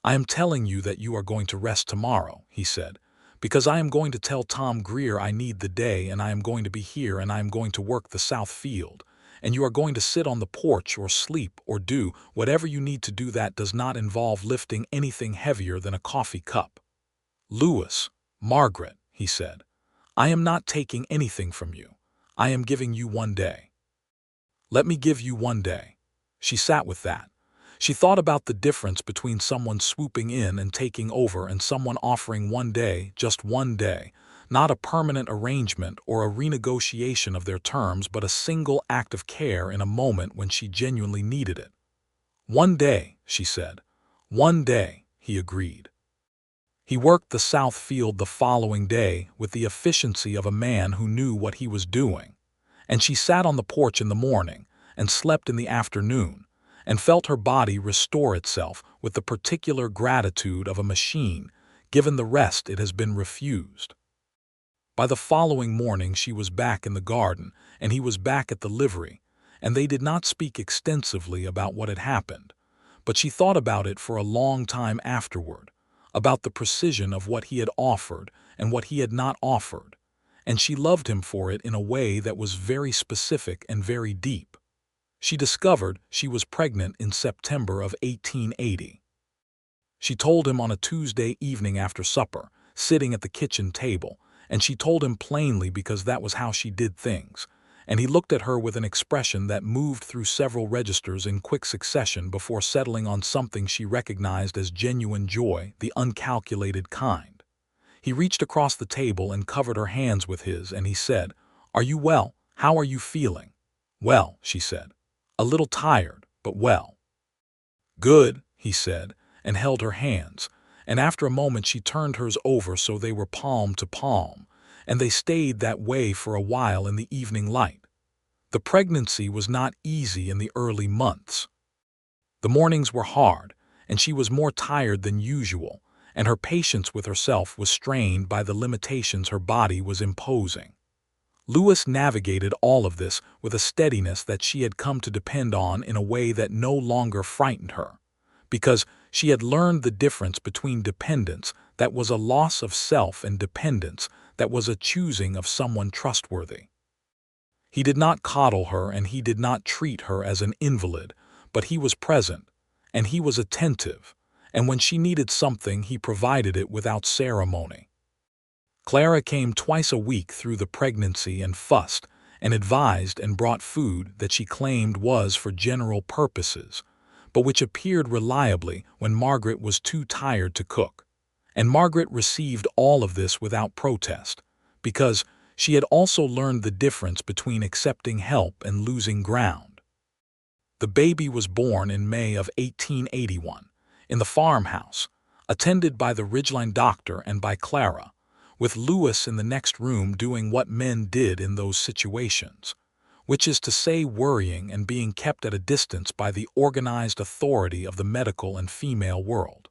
"I am telling you that you are going to rest tomorrow," he said, "because I am going to tell Tom Greer I need the day and I am going to be here and I am going to work the south field, and you are going to sit on the porch or sleep or do whatever you need to do that does not involve lifting anything heavier than a coffee cup." "Lewis, Margaret," he said, "I am not taking anything from you. I am giving you 1 day. Let me give you 1 day." She sat with that. She thought about the difference between someone swooping in and taking over and someone offering 1 day, just 1 day, not a permanent arrangement or a renegotiation of their terms, but a single act of care in a moment when she genuinely needed it. 1 day, she said. 1 day, he agreed. He worked the south field the following day with the efficiency of a man who knew what he was doing, and she sat on the porch in the morning and slept in the afternoon, and felt her body restore itself with the particular gratitude of a machine given the rest it has been refused. By the following morning she was back in the garden, and he was back at the livery, and they did not speak extensively about what had happened, but she thought about it for a long time afterward, about the precision of what he had offered and what he had not offered, and she loved him for it in a way that was very specific and very deep. She discovered she was pregnant in September of 1880. She told him on a Tuesday evening after supper, sitting at the kitchen table, and she told him plainly because that was how she did things, and he looked at her with an expression that moved through several registers in quick succession before settling on something she recognized as genuine joy, the uncalculated kind. He reached across the table and covered her hands with his, and he said, "Are you well? How are you feeling?" "Well," she said. "A little tired, but well." "Good," he said, and held her hands, and after a moment she turned hers over so they were palm to palm, and they stayed that way for a while in the evening light. The pregnancy was not easy in the early months. The mornings were hard, and she was more tired than usual, and her patience with herself was strained by the limitations her body was imposing. Lewis navigated all of this with a steadiness that she had come to depend on in a way that no longer frightened her, because she had learned the difference between dependence that was a loss of self and dependence that was a choosing of someone trustworthy. He did not coddle her and he did not treat her as an invalid, but he was present, and he was attentive, and when she needed something he provided it without ceremony. Clara came twice a week through the pregnancy and fussed and advised and brought food that she claimed was for general purposes, but which appeared reliably when Margaret was too tired to cook. And Margaret received all of this without protest, because she had also learned the difference between accepting help and losing ground. The baby was born in May of 1881, in the farmhouse, attended by the Ridgeline doctor and by Clara, with Lewis in the next room doing what men did in those situations, which is to say worrying and being kept at a distance by the organized authority of the medical and female world.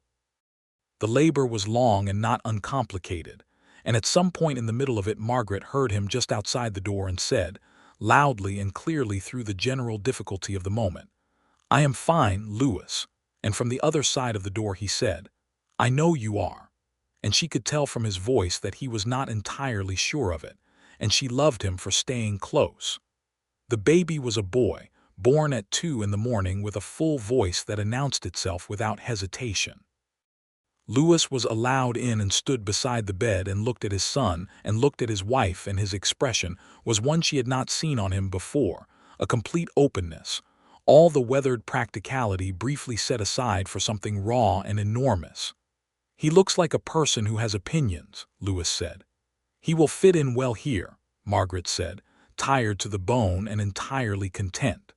The labor was long and not uncomplicated, and at some point in the middle of it Margaret heard him just outside the door and said, loudly and clearly through the general difficulty of the moment, "I am fine, Lewis," and from the other side of the door he said, "I know you are," and she could tell from his voice that he was not entirely sure of it, and she loved him for staying close. The baby was a boy, born at 2 in the morning with a full voice that announced itself without hesitation. Lewis was allowed in and stood beside the bed and looked at his son and looked at his wife, and his expression was one she had not seen on him before, a complete openness, all the weathered practicality briefly set aside for something raw and enormous. "He looks like a person who has opinions," Lewis said. "He will fit in well here," Margaret said, tired to the bone and entirely content.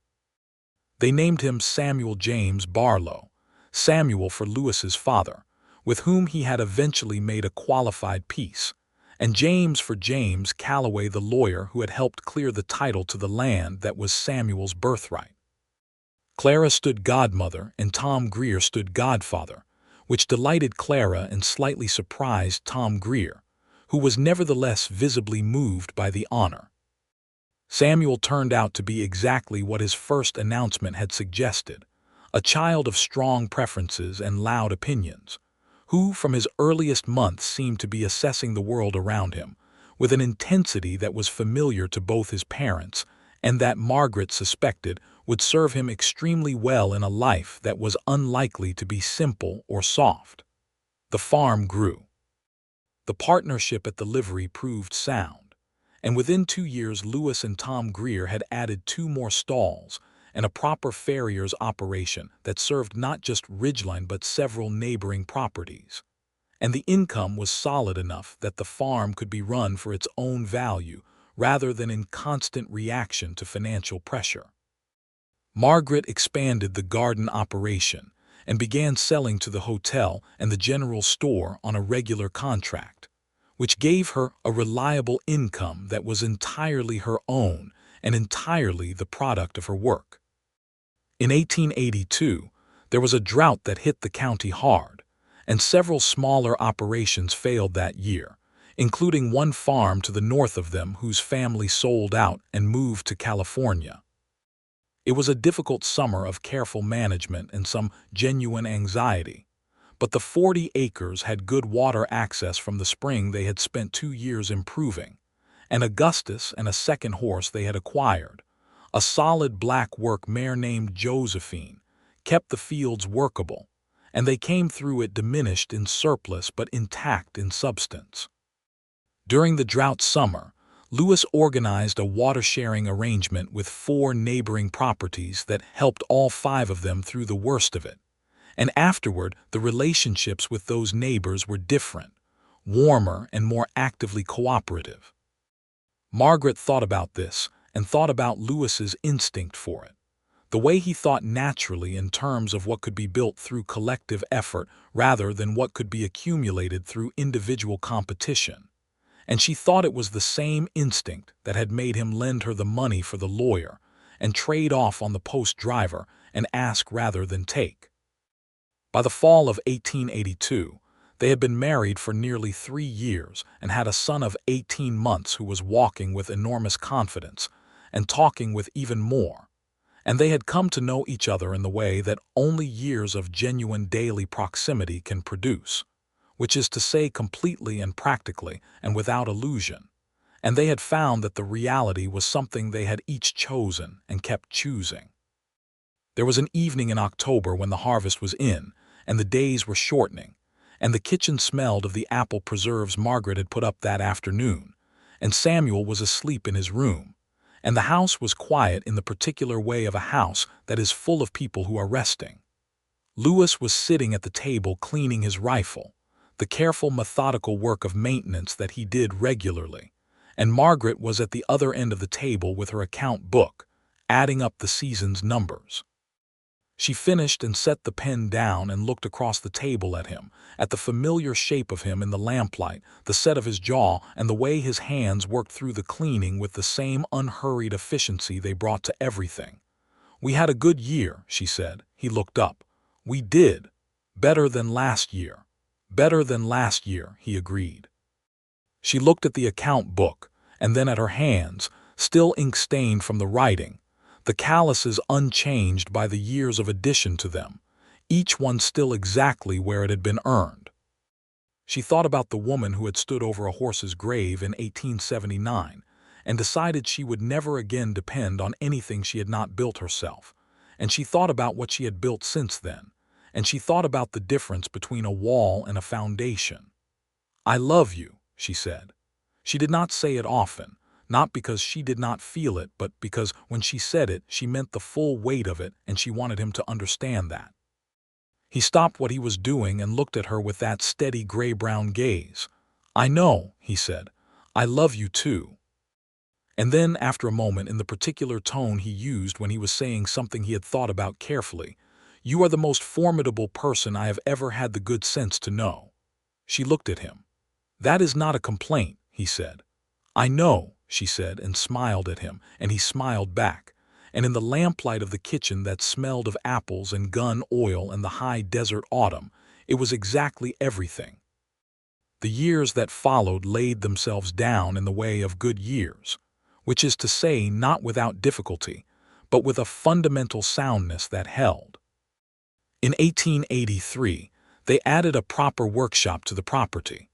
They named him Samuel James Barlow, Samuel for Lewis's father, with whom he had eventually made a qualified peace, and James for James Calloway, the lawyer who had helped clear the title to the land that was Samuel's birthright. Clara stood godmother and Tom Greer stood godfather, which delighted Clara and slightly surprised Tom Greer, who was nevertheless visibly moved by the honor. Samuel turned out to be exactly what his first announcement had suggested, a child of strong preferences and loud opinions, who from his earliest months seemed to be assessing the world around him, with an intensity that was familiar to both his parents and that Margaret suspected would serve him extremely well in a life that was unlikely to be simple or soft. The farm grew. The partnership at the livery proved sound, and within 2 years Lewis and Tom Greer had added 2 more stalls and a proper farrier's operation that served not just Ridgeline but several neighboring properties. And the income was solid enough that the farm could be run for its own value rather than in constant reaction to financial pressure. Margaret expanded the garden operation and began selling to the hotel and the general store on a regular contract, which gave her a reliable income that was entirely her own and entirely the product of her work. In 1882, there was a drought that hit the county hard, and several smaller operations failed that year, including one farm to the north of them whose family sold out and moved to California. It was a difficult summer of careful management and some genuine anxiety, but the 40 acres had good water access from the spring they had spent 2 years improving, and Augustus and a second horse they had acquired, a solid black work mare named Josephine, kept the fields workable, and they came through it diminished in surplus but intact in substance. During the drought summer, Lewis organized a water-sharing arrangement with 4 neighboring properties that helped all 5 of them through the worst of it, and afterward the relationships with those neighbors were different, warmer and more actively cooperative. Margaret thought about this and thought about Lewis's instinct for it, the way he thought naturally in terms of what could be built through collective effort rather than what could be accumulated through individual competition. And she thought it was the same instinct that had made him lend her the money for the lawyer and trade off on the post driver and ask rather than take. By the fall of 1882, they had been married for nearly 3 years and had a son of 18 months who was walking with enormous confidence and talking with even more, and they had come to know each other in the way that only years of genuine daily proximity can produce, which is to say completely and practically and without illusion. And they had found that the reality was something they had each chosen and kept choosing. There was an evening in October when the harvest was in, and the days were shortening, and the kitchen smelled of the apple preserves Margaret had put up that afternoon, and Samuel was asleep in his room, and the house was quiet in the particular way of a house that is full of people who are resting. Lewis was sitting at the table cleaning his rifle, the careful, methodical work of maintenance that he did regularly, and Margaret was at the other end of the table with her account book, adding up the season's numbers. She finished and set the pen down and looked across the table at him, at the familiar shape of him in the lamplight, the set of his jaw, and the way his hands worked through the cleaning with the same unhurried efficiency they brought to everything. "We had a good year," she said. He looked up. "We did. Better than last year." "Better than last year," he agreed. She looked at the account book, and then at her hands, still ink-stained from the writing, the calluses unchanged by the years of addition to them, each one still exactly where it had been earned. She thought about the woman who had stood over a horse's grave in 1879 and decided she would never again depend on anything she had not built herself, and she thought about what she had built since then, and she thought about the difference between a wall and a foundation. "I love you," she said. She did not say it often, not because she did not feel it, but because when she said it, she meant the full weight of it, and she wanted him to understand that. He stopped what he was doing and looked at her with that steady gray-brown gaze. "I know," he said. "I love you too." And then, after a moment, in the particular tone he used when he was saying something he had thought about carefully, "You are the most formidable person I have ever had the good sense to know." She looked at him. "That is not a complaint," he said. "I know," she said, and smiled at him, and he smiled back, and in the lamplight of the kitchen that smelled of apples and gun oil and the high desert autumn, it was exactly everything. The years that followed laid themselves down in the way of good years, which is to say not without difficulty, but with a fundamental soundness that held. In 1883, they added a proper workshop to the property,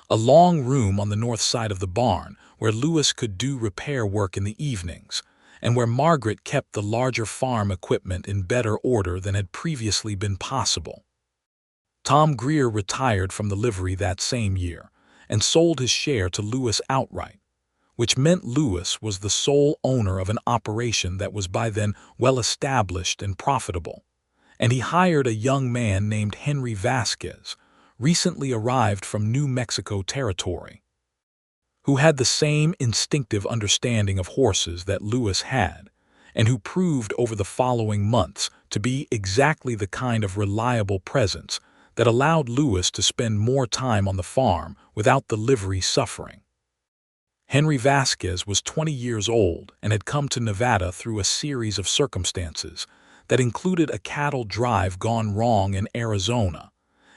a long room on the north side of the barn where Lewis could do repair work in the evenings, and where Margaret kept the larger farm equipment in better order than had previously been possible. Tom Greer retired from the livery that same year and sold his share to Lewis outright, which meant Lewis was the sole owner of an operation that was by then well established and profitable, and he hired a young man named Henry Vasquez, recently arrived from New Mexico Territory, who had the same instinctive understanding of horses that Lewis had, and who proved over the following months to be exactly the kind of reliable presence that allowed Lewis to spend more time on the farm without the livery suffering. Henry Vasquez was 20 years old and had come to Nevada through a series of circumstances that included a cattle drive gone wrong in Arizona,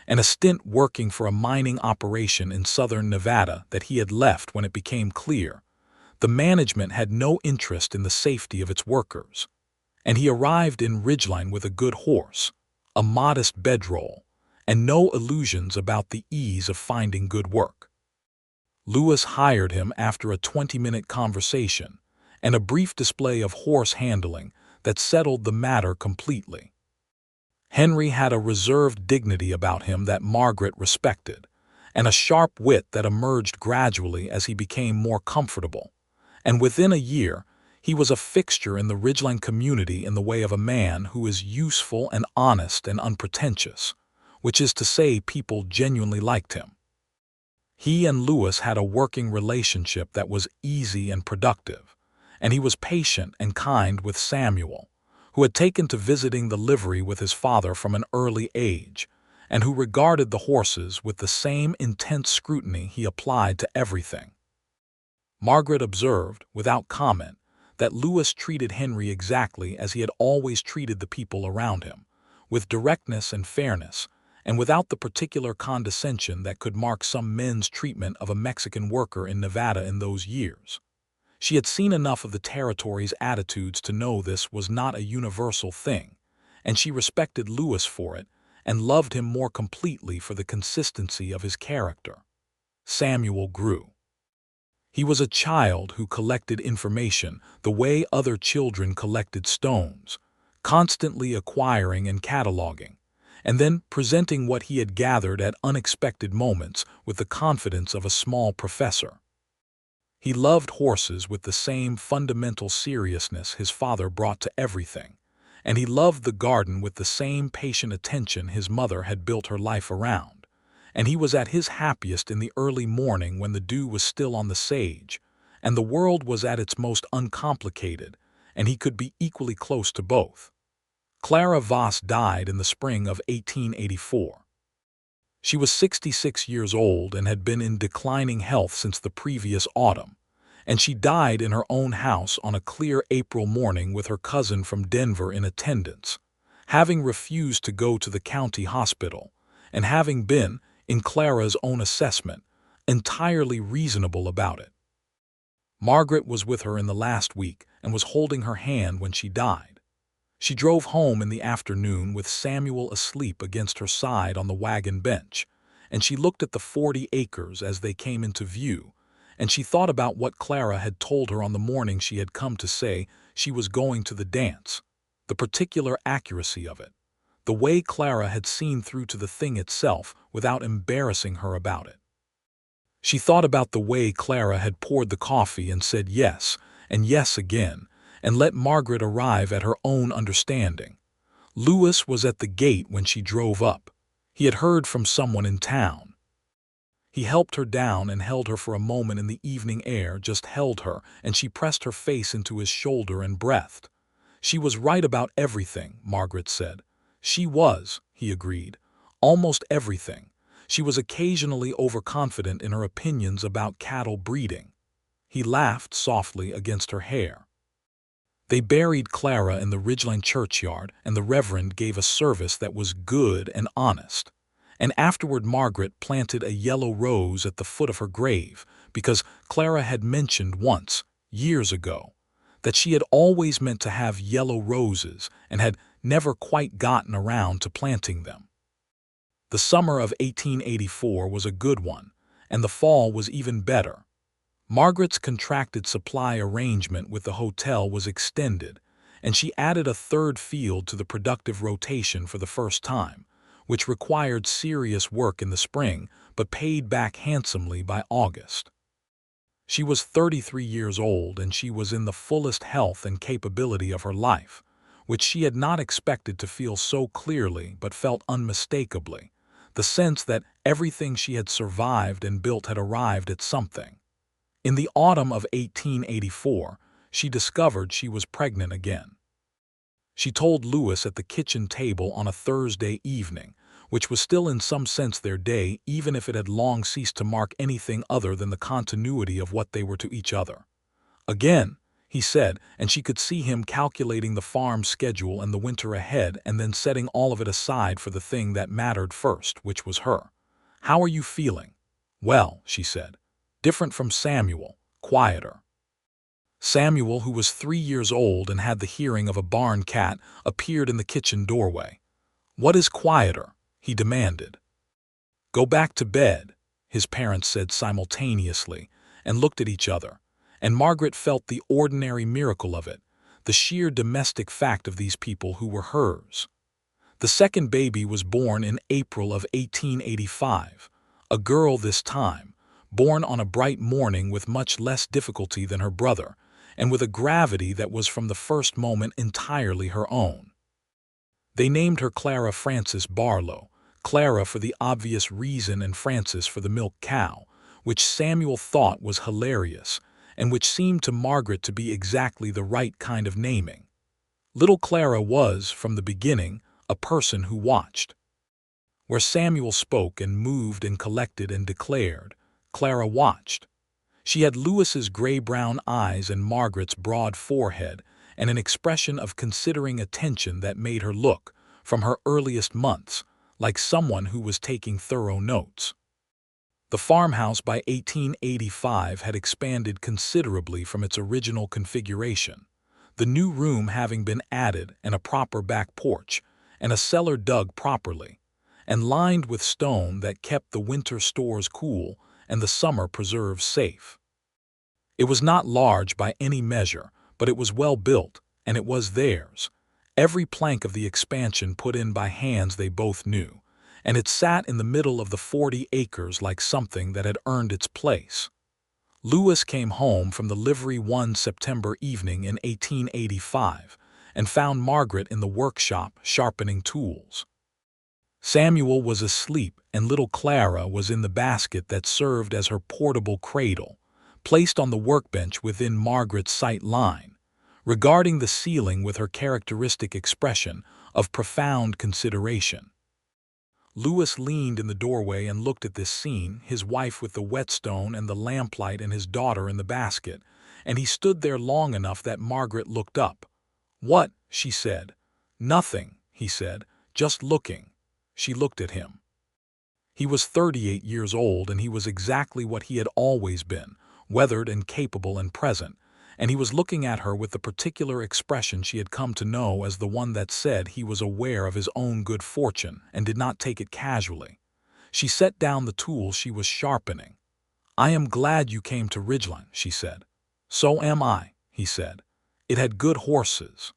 and a stint working for a mining operation in southern Nevada that he had left when it became clear the management had no interest in the safety of its workers, and he arrived in Ridgeline with a good horse, a modest bedroll, and no illusions about the ease of finding good work. Lewis hired him after a 20-minute conversation and a brief display of horse handling that settled the matter completely. Henry had a reserved dignity about him that Margaret respected, and a sharp wit that emerged gradually as he became more comfortable, and within a year he was a fixture in the Ridgeline community in the way of a man who is useful and honest and unpretentious, which is to say people genuinely liked him. He and Lewis had a working relationship that was easy and productive, and he was patient and kind with Samuel, who had taken to visiting the livery with his father from an early age, and who regarded the horses with the same intense scrutiny he applied to everything. Margaret observed, without comment, that Lewis treated Henry exactly as he had always treated the people around him, with directness and fairness, and without the particular condescension that could mark some men's treatment of a Mexican worker in Nevada in those years. She had seen enough of the territory's attitudes to know this was not a universal thing, and she respected Lewis for it, and loved him more completely for the consistency of his character. Samuel grew. He was a child who collected information the way other children collected stones, constantly acquiring and cataloging, and then presenting what he had gathered at unexpected moments with the confidence of a small professor. He loved horses with the same fundamental seriousness his father brought to everything, and he loved the garden with the same patient attention his mother had built her life around. And he was at his happiest in the early morning when the dew was still on the sage, and the world was at its most uncomplicated, and he could be equally close to both. Clara Voss died in the spring of 1884. She was 66 years old and had been in declining health since the previous autumn, and she died in her own house on a clear April morning with her cousin from Denver in attendance, having refused to go to the county hospital, and having been, in Clara's own assessment, entirely reasonable about it. Margaret was with her in the last week and was holding her hand when she died. She drove home in the afternoon with Samuel asleep against her side on the wagon bench, and she looked at the 40 acres as they came into view, and she thought about what Clara had told her on the morning she had come to say she was going to the dance, the particular accuracy of it, the way Clara had seen through to the thing itself without embarrassing her about it. She thought about the way Clara had poured the coffee and said yes, and yes again, and let Margaret arrive at her own understanding. Lewis was at the gate when she drove up. He had heard from someone in town. He helped her down and held her for a moment in the evening air, just held her, and she pressed her face into his shoulder and breathed. She was right about everything, Margaret said. She was, he agreed, almost everything. She was occasionally overconfident in her opinions about cattle breeding. He laughed softly against her hair. They buried Clara in the Ridgeline churchyard, and the Reverend gave a service that was good and honest. And afterward Margaret planted a yellow rose at the foot of her grave, because Clara had mentioned once, years ago, that she had always meant to have yellow roses and had never quite gotten around to planting them. The summer of 1884 was a good one, and the fall was even better. Margaret's contracted supply arrangement with the hotel was extended, and she added a third field to the productive rotation for the first time, which required serious work in the spring but paid back handsomely by August. She was 33 years old, and she was in the fullest health and capability of her life, which she had not expected to feel so clearly but felt unmistakably, the sense that everything she had survived and built had arrived at something. In the autumn of 1884, she discovered she was pregnant again. She told Lewis at the kitchen table on a Thursday evening, which was still in some sense their day, even if it had long ceased to mark anything other than the continuity of what they were to each other. Again, he said, and she could see him calculating the farm schedule and the winter ahead and then setting all of it aside for the thing that mattered first, which was her. "How are you feeling?" "Well," she said. "Different from Samuel, quieter." Samuel, who was 3 years old and had the hearing of a barn cat, appeared in the kitchen doorway. "What is quieter?" he demanded. "Go back to bed," his parents said simultaneously, and looked at each other, and Margaret felt the ordinary miracle of it, the sheer domestic fact of these people who were hers. The second baby was born in April of 1885, a girl this time, born on a bright morning with much less difficulty than her brother, and with a gravity that was from the first moment entirely her own. They named her Clara Frances Barlow, Clara for the obvious reason and Frances for the milk cow, which Samuel thought was hilarious, and which seemed to Margaret to be exactly the right kind of naming. Little Clara was, from the beginning, a person who watched. Where Samuel spoke and moved and collected and declared, Clara watched. She had Lewis's gray-brown eyes and Margaret's broad forehead, and an expression of considering attention that made her look, from her earliest months, like someone who was taking thorough notes. The farmhouse by 1885 had expanded considerably from its original configuration, the new room having been added and a proper back porch, and a cellar dug properly, and lined with stone that kept the winter stores cool and the summer preserves safe. It was not large by any measure, but it was well built, and it was theirs. Every plank of the expansion put in by hands they both knew, and it sat in the middle of the 40 acres like something that had earned its place. Lewis came home from the livery one September evening in 1885 and found Margaret in the workshop sharpening tools. Samuel was asleep, and little Clara was in the basket that served as her portable cradle, placed on the workbench within Margaret's sight line, regarding the ceiling with her characteristic expression of profound consideration. Lewis leaned in the doorway and looked at this scene, his wife with the whetstone and the lamplight and his daughter in the basket, and he stood there long enough that Margaret looked up. "What?" she said. "Nothing," he said, "just looking." She looked at him. He was 38 years old, and he was exactly what he had always been, weathered and capable and present, and he was looking at her with the particular expression she had come to know as the one that said he was aware of his own good fortune and did not take it casually. She set down the tool she was sharpening. "I am glad you came to Ridgeline," she said. "So am I," he said. "It had good horses."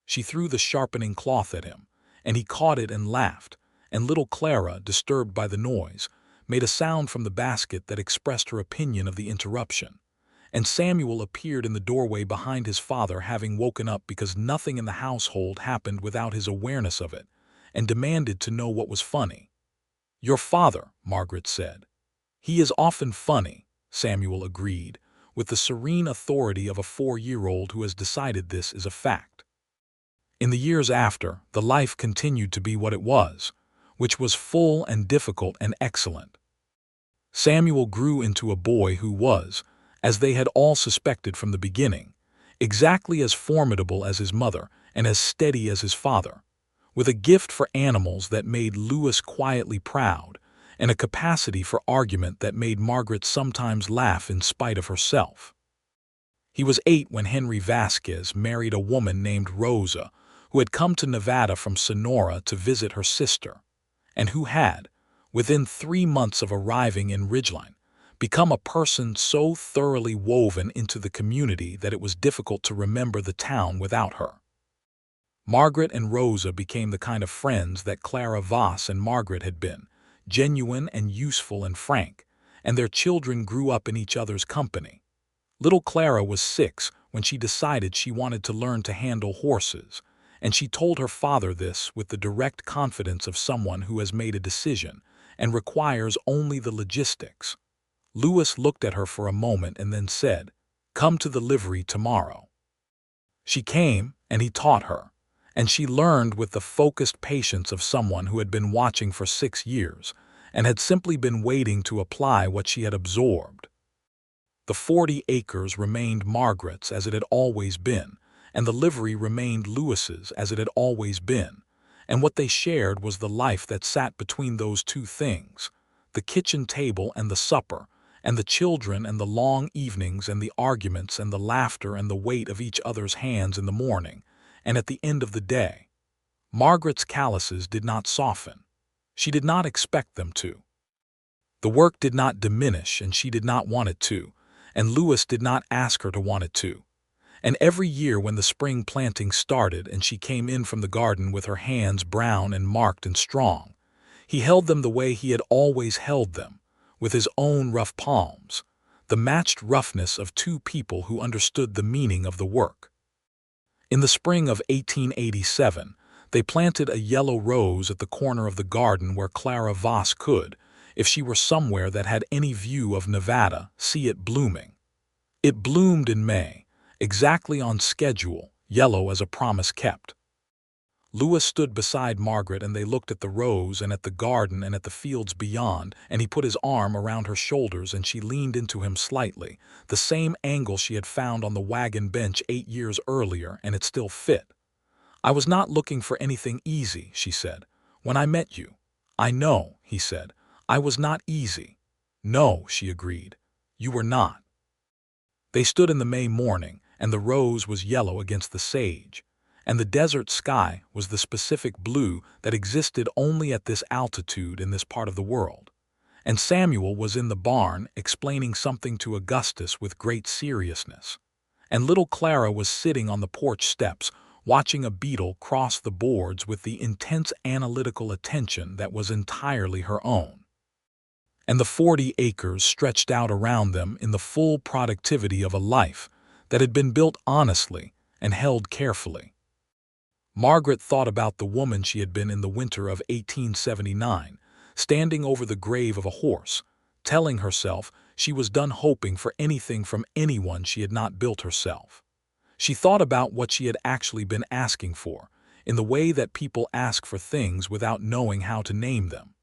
She threw the sharpening cloth at him, and he caught it and laughed, and little Clara, disturbed by the noise, made a sound from the basket that expressed her opinion of the interruption. And Samuel appeared in the doorway behind his father, having woken up because nothing in the household happened without his awareness of it, and demanded to know what was funny. "Your father," Margaret said. "He is often funny," Samuel agreed, with the serene authority of a 4-year-old who has decided this is a fact. In the years after, the life continued to be what it was, which was full and difficult and excellent. Samuel grew into a boy who was, as they had all suspected from the beginning, exactly as formidable as his mother and as steady as his father, with a gift for animals that made Lewis quietly proud, and a capacity for argument that made Margaret sometimes laugh in spite of herself. He was 8 when Henry Vasquez married a woman named Rosa, who had come to Nevada from Sonora to visit her sister, and who had, within 3 months of arriving in Ridgeline, become a person so thoroughly woven into the community that it was difficult to remember the town without her. Margaret and Rosa became the kind of friends that Clara Voss and Margaret had been, genuine and useful and frank, and their children grew up in each other's company. Little Clara was 6 when she decided she wanted to learn to handle horses, and she told her father this with the direct confidence of someone who has made a decision and requires only the logistics. Lewis looked at her for a moment and then said, "Come to the livery tomorrow." She came, and he taught her, and she learned with the focused patience of someone who had been watching for 6 years and had simply been waiting to apply what she had absorbed. The 40 acres remained Margaret's as it had always been, and the livery remained Lewis's as it had always been, and what they shared was the life that sat between those two things, the kitchen table and the supper, and the children and the long evenings and the arguments and the laughter and the weight of each other's hands in the morning, and at the end of the day. Margaret's calluses did not soften. She did not expect them to. The work did not diminish, and she did not want it to, and Lewis did not ask her to want it to. And every year when the spring planting started and she came in from the garden with her hands brown and marked and strong, he held them the way he had always held them, with his own rough palms, the matched roughness of two people who understood the meaning of the work. In the spring of 1887, they planted a yellow rose at the corner of the garden where Clara Voss could, if she were somewhere that had any view of Nevada, see it blooming. It bloomed in May, exactly on schedule, yellow as a promise kept. Lewis stood beside Margaret, and they looked at the rose and at the garden and at the fields beyond, and he put his arm around her shoulders and she leaned into him slightly, the same angle she had found on the wagon bench 8 years earlier, and it still fit. "I was not looking for anything easy," she said, "when I met you." "I know," he said. "I was not easy." "No," she agreed. "You were not." They stood in the May morning, and the rose was yellow against the sage, and the desert sky was the specific blue that existed only at this altitude in this part of the world. And Samuel was in the barn explaining something to Augustus with great seriousness. And little Clara was sitting on the porch steps, watching a beetle cross the boards with the intense analytical attention that was entirely her own. And the 40 acres stretched out around them in the full productivity of a life that had been built honestly and held carefully. Margaret thought about the woman she had been in the winter of 1879, standing over the grave of a horse, telling herself she was done hoping for anything from anyone she had not built herself. She thought about what she had actually been asking for, in the way that people ask for things without knowing how to name them.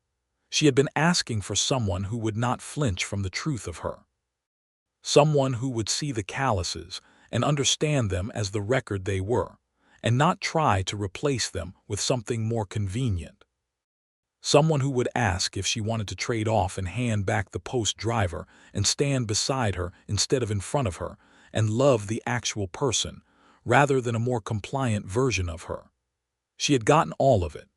She had been asking for someone who would not flinch from the truth of her. Someone who would see the calluses and understand them as the record they were, and not try to replace them with something more convenient. Someone who would ask if she wanted to trade off and hand back the post driver and stand beside her instead of in front of her, and love the actual person, rather than a more compliant version of her. She had gotten all of it.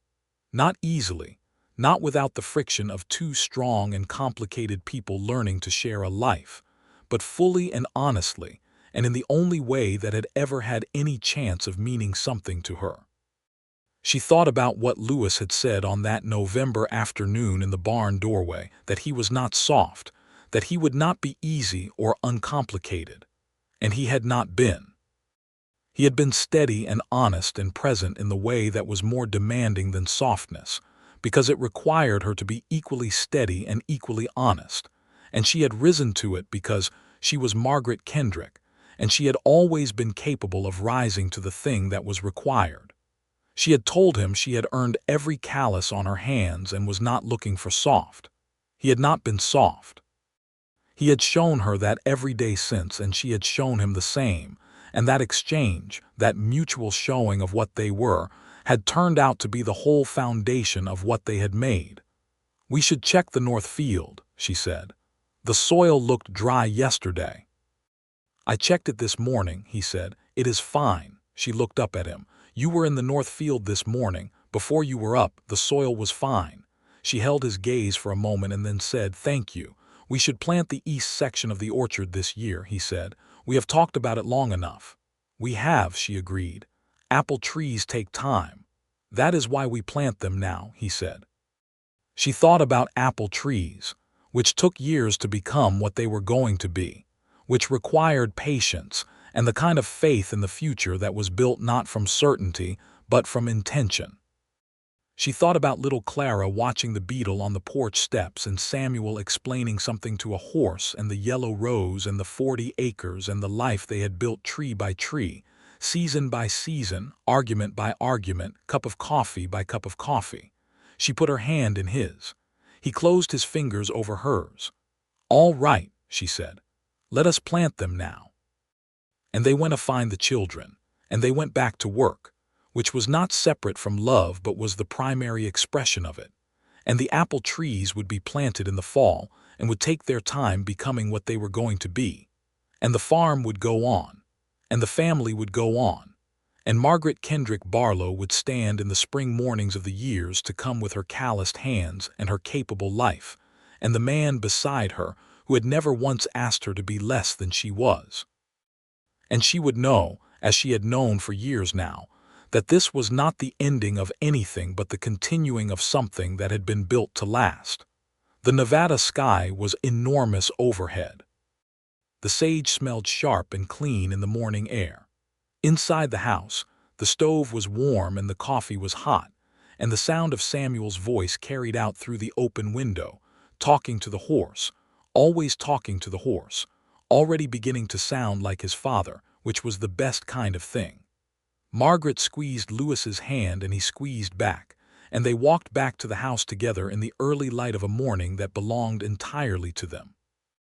Not easily, not without the friction of two strong and complicated people learning to share a life, but fully and honestly, and in the only way that had ever had any chance of meaning something to her. She thought about what Lewis had said on that November afternoon in the barn doorway, that he was not soft, that he would not be easy or uncomplicated. And he had not been. He had been steady and honest and present in the way that was more demanding than softness, because it required her to be equally steady and equally honest, and she had risen to it because she was Margaret Kendrick, and she had always been capable of rising to the thing that was required. She had told him she had earned every callus on her hands and was not looking for soft. He had not been soft. He had shown her that every day since, and she had shown him the same, and that exchange, that mutual showing of what they were, had turned out to be the whole foundation of what they had made. "We should check the north field," she said. "The soil looked dry yesterday." "I checked it this morning," he said. "It is fine." She looked up at him. "You were in the north field this morning. Before you were up, the soil was fine." She held his gaze for a moment and then said, "Thank you. We should plant the east section of the orchard this year," he said. "We have talked about it long enough." "We have," she agreed. "Apple trees take time. That is why we plant them now," he said. She thought about apple trees, which took years to become what they were going to be, which required patience and the kind of faith in the future that was built not from certainty, but from intention. She thought about little Clara watching the beetle on the porch steps and Samuel explaining something to a horse and the yellow rose and the 40 acres and the life they had built tree by tree, season by season, argument by argument, cup of coffee by cup of coffee. She put her hand in his. He closed his fingers over hers. "All right," she said. "Let us plant them now." And they went to find the children, and they went back to work, which was not separate from love but was the primary expression of it. And the apple trees would be planted in the fall and would take their time becoming what they were going to be. And the farm would go on, and the family would go on, and Margaret Kendrick Barlow would stand in the spring mornings of the years to come with her calloused hands and her capable life, and the man beside her who had never once asked her to be less than she was. And she would know, as she had known for years now, that this was not the ending of anything but the continuing of something that had been built to last. The Nevada sky was enormous overhead. The sage smelled sharp and clean in the morning air. Inside the house, the stove was warm and the coffee was hot, and the sound of Samuel's voice carried out through the open window, talking to the horse, always talking to the horse, already beginning to sound like his father, which was the best kind of thing. Margaret squeezed Lewis's hand and he squeezed back, and they walked back to the house together in the early light of a morning that belonged entirely to them.